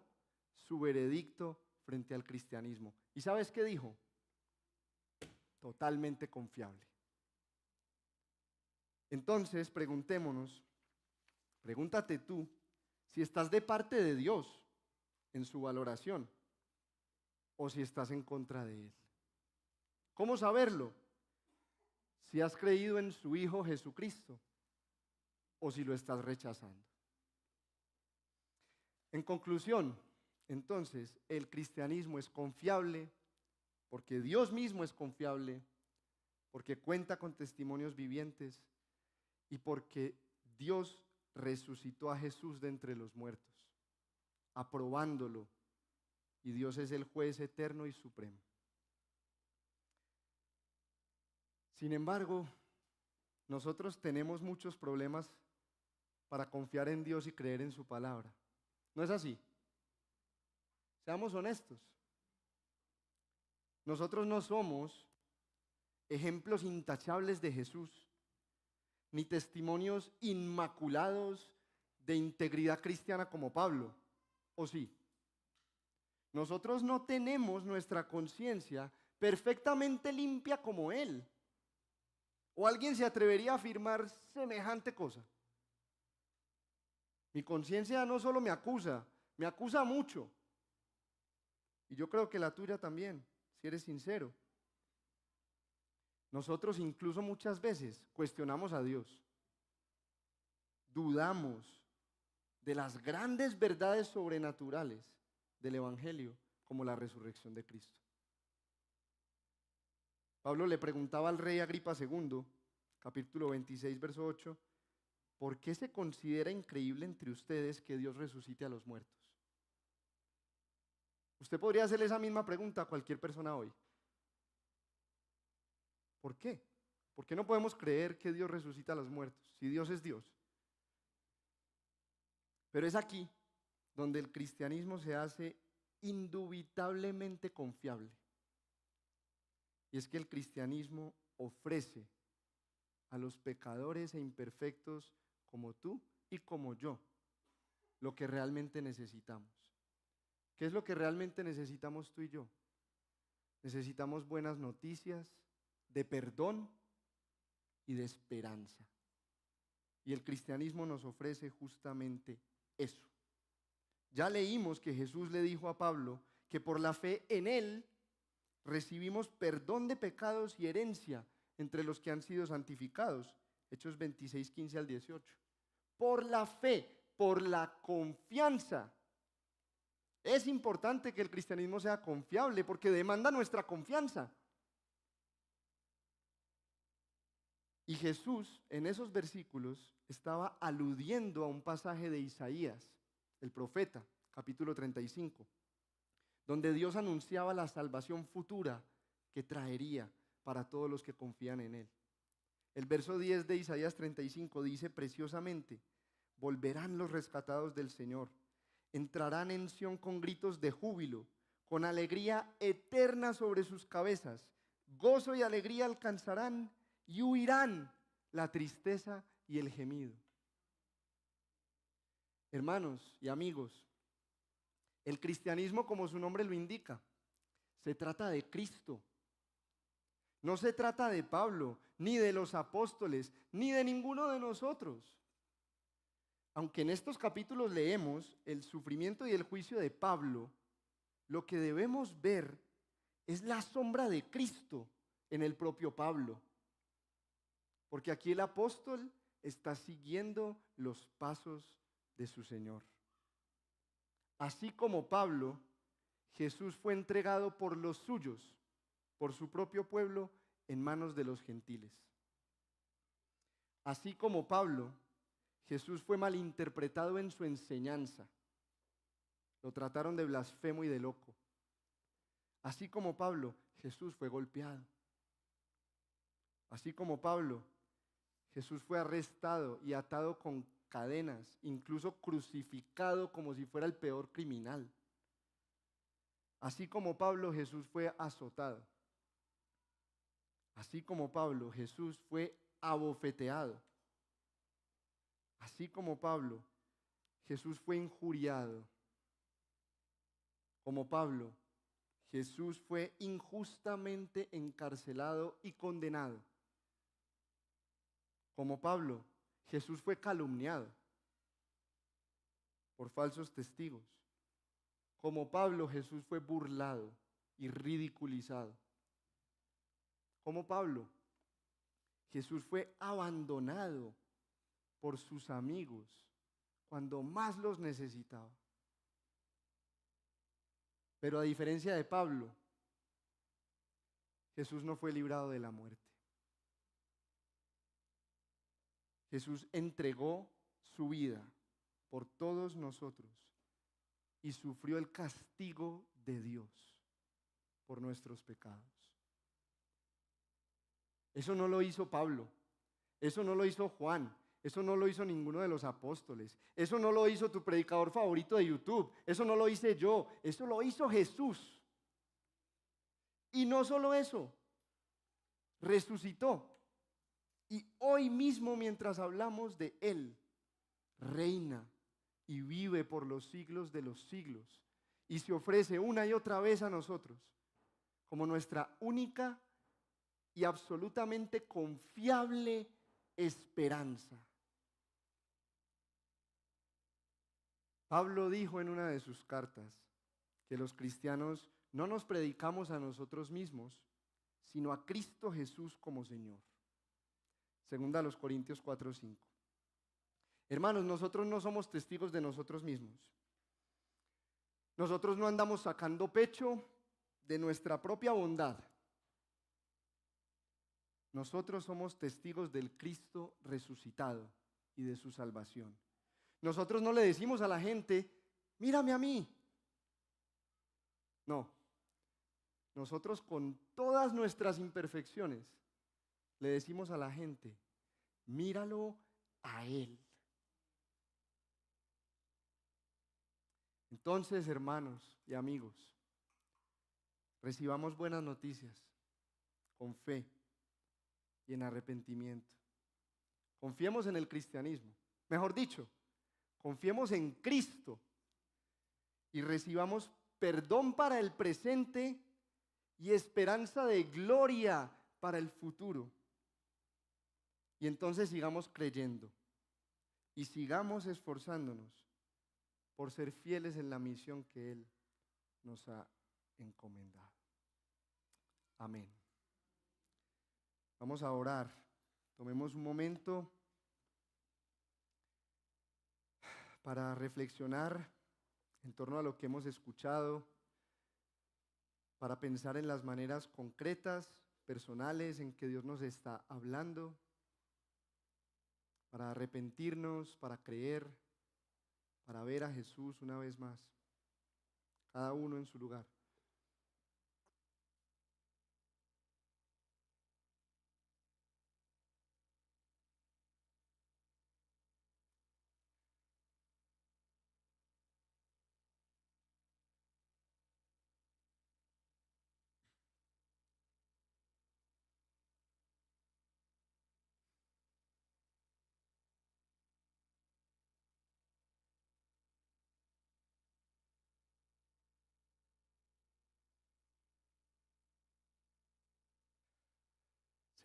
su veredicto frente al cristianismo. ¿Y sabes qué dijo? Totalmente confiable. Entonces, pregúntate tú si estás de parte de Dios en su valoración o si estás en contra de Él. ¿Cómo saberlo? Si has creído en su Hijo Jesucristo o si lo estás rechazando. En conclusión, entonces, el cristianismo es confiable porque Dios mismo es confiable, porque cuenta con testimonios vivientes y porque Dios resucitó a Jesús de entre los muertos, aprobándolo, y Dios es el juez eterno y supremo. Sin embargo, nosotros tenemos muchos problemas para confiar en Dios y creer en su palabra. ¿No es así? Seamos honestos. Nosotros no somos ejemplos intachables de Jesús, ni testimonios inmaculados de integridad cristiana como Pablo, ¿o sí? Nosotros no tenemos nuestra conciencia perfectamente limpia como Él. ¿O alguien se atrevería a afirmar semejante cosa? Mi conciencia no solo me acusa mucho. Y yo creo que la tuya también, si eres sincero. Nosotros incluso muchas veces cuestionamos a Dios. Dudamos de las grandes verdades sobrenaturales del Evangelio, como la resurrección de Cristo. Pablo le preguntaba al rey Agripa II, capítulo 26, verso 8, ¿por qué se considera increíble entre ustedes que Dios resucite a los muertos? Usted podría hacerle esa misma pregunta a cualquier persona hoy. ¿Por qué? ¿Por qué no podemos creer que Dios resucita a los muertos, si Dios es Dios? Pero es aquí donde el cristianismo se hace indubitablemente confiable. Y es que el cristianismo ofrece a los pecadores e imperfectos como tú y como yo lo que realmente necesitamos. ¿Qué es lo que realmente necesitamos tú y yo? Necesitamos buenas noticias de perdón y de esperanza. Y el cristianismo nos ofrece justamente eso. Ya leímos que Jesús le dijo a Pablo que por la fe en Él recibimos perdón de pecados y herencia entre los que han sido santificados. Hechos 26, 15 al 18. Por la fe, por la confianza. Es importante que el cristianismo sea confiable porque demanda nuestra confianza. Y Jesús en esos versículos estaba aludiendo a un pasaje de Isaías, el profeta, capítulo 35, donde Dios anunciaba la salvación futura que traería para todos los que confían en Él. El verso 10 de Isaías 35 dice preciosamente: volverán los rescatados del Señor, entrarán en Sión con gritos de júbilo, con alegría eterna sobre sus cabezas, gozo y alegría alcanzarán y huirán la tristeza y el gemido. Hermanos y amigos, el cristianismo, como su nombre lo indica, se trata de Cristo. No se trata de Pablo, ni de los apóstoles, ni de ninguno de nosotros. Aunque en estos capítulos leemos el sufrimiento y el juicio de Pablo, lo que debemos ver es la sombra de Cristo en el propio Pablo. Porque aquí el apóstol está siguiendo los pasos de su Señor. Así como Pablo, Jesús fue entregado por los suyos, por su propio pueblo, en manos de los gentiles. Así como Pablo, Jesús fue malinterpretado en su enseñanza. Lo trataron de blasfemo y de loco. Así como Pablo, Jesús fue golpeado. Así como Pablo, Jesús fue arrestado y atado con cadenas, incluso crucificado como si fuera el peor criminal. Así como Pablo, Jesús fue azotado. Así como Pablo, Jesús fue abofeteado. Así como Pablo, Jesús fue injuriado. Como Pablo, Jesús fue injustamente encarcelado y condenado. Como Pablo, Jesús fue calumniado por falsos testigos. Como Pablo, Jesús fue burlado y ridiculizado. Como Pablo, Jesús fue abandonado por sus amigos cuando más los necesitaba. Pero a diferencia de Pablo, Jesús no fue librado de la muerte. Jesús entregó su vida por todos nosotros y sufrió el castigo de Dios por nuestros pecados. Eso no lo hizo Pablo, eso no lo hizo Juan, eso no lo hizo ninguno de los apóstoles, eso no lo hizo tu predicador favorito de YouTube, eso no lo hice yo, eso lo hizo Jesús. Y no solo eso, resucitó. Y hoy mismo, mientras hablamos de Él, reina y vive por los siglos de los siglos y se ofrece una y otra vez a nosotros como nuestra única y absolutamente confiable esperanza. Pablo dijo en una de sus cartas que los cristianos no nos predicamos a nosotros mismos, sino a Cristo Jesús como Señor. Segunda a los Corintios 4:5. Hermanos, nosotros no somos testigos de nosotros mismos. Nosotros no andamos sacando pecho de nuestra propia bondad. Nosotros somos testigos del Cristo resucitado y de su salvación. Nosotros no le decimos a la gente, mírame a mí. No. Nosotros con todas nuestras imperfecciones le decimos a la gente, míralo a Él. Entonces, hermanos y amigos, recibamos buenas noticias con fe y en arrepentimiento. Confiemos en el cristianismo. Mejor dicho, confiemos en Cristo y recibamos perdón para el presente y esperanza de gloria para el futuro. Y entonces sigamos creyendo y sigamos esforzándonos por ser fieles en la misión que Él nos ha encomendado. Amén. Vamos a orar. Tomemos un momento para reflexionar en torno a lo que hemos escuchado, para pensar en las maneras concretas, personales, en que Dios nos está hablando, para arrepentirnos, para creer, para ver a Jesús una vez más, cada uno en su lugar.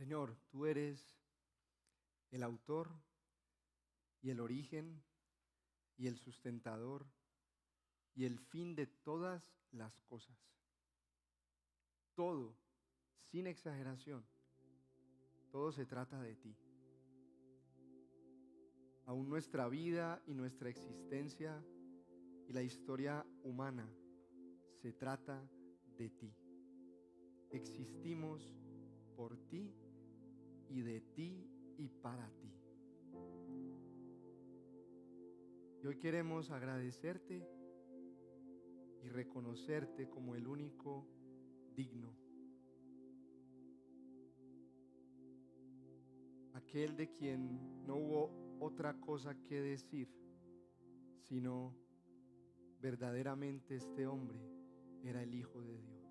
Señor, tú eres el autor y el origen y el sustentador y el fin de todas las cosas. Todo, sin exageración, todo se trata de ti. Aún nuestra vida y nuestra existencia y la historia humana se trata de ti. Existimos por ti y de ti y para ti. Y hoy queremos agradecerte y reconocerte como el único digno, aquel de quien no hubo otra cosa que decir, sino verdaderamente este hombre era el Hijo de Dios,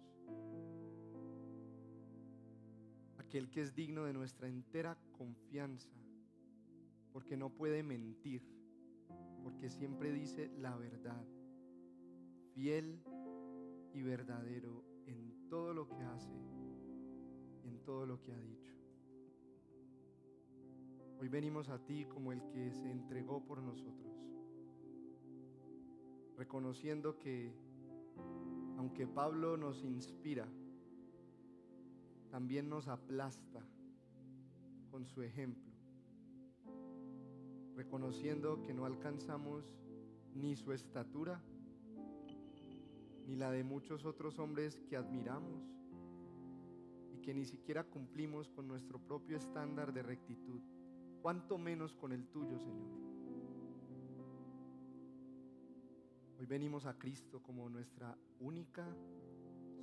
aquel que es digno de nuestra entera confianza, porque no puede mentir, porque siempre dice la verdad, fiel y verdadero en todo lo que hace y en todo lo que ha dicho. Hoy venimos a ti como el que se entregó por nosotros, reconociendo que aunque Pablo nos inspira, también nos aplasta con su ejemplo, reconociendo que no alcanzamos ni su estatura, ni la de muchos otros hombres que admiramos, y que ni siquiera cumplimos con nuestro propio estándar de rectitud, cuánto menos con el tuyo, Señor. Hoy venimos a Cristo como nuestra única,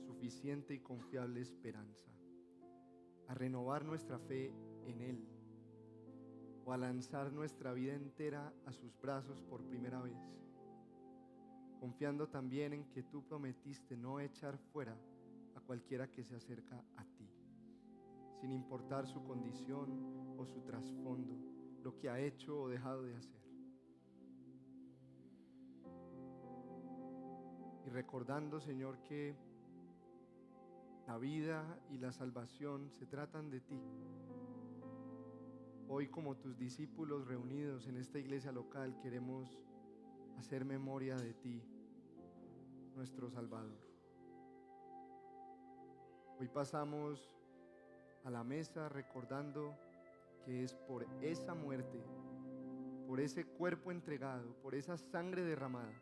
suficiente y confiable esperanza, a renovar nuestra fe en Él, o a lanzar nuestra vida entera a sus brazos por primera vez, confiando también en que tú prometiste no echar fuera a cualquiera que se acerca a ti, sin importar su condición o su trasfondo, lo que ha hecho o dejado de hacer. Y recordando, Señor, que la vida y la salvación se tratan de ti. Hoy, como tus discípulos reunidos en esta iglesia local, queremos hacer memoria de ti, nuestro Salvador. Hoy pasamos a la mesa recordando que es por esa muerte, por ese cuerpo entregado, por esa sangre derramada,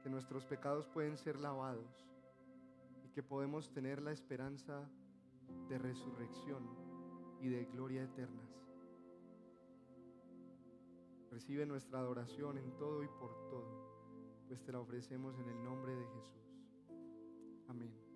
que nuestros pecados pueden ser lavados y que podemos tener la esperanza de resurrección y de gloria eternas. Recibe nuestra adoración en todo y por todo, pues te la ofrecemos en el nombre de Jesús. Amén.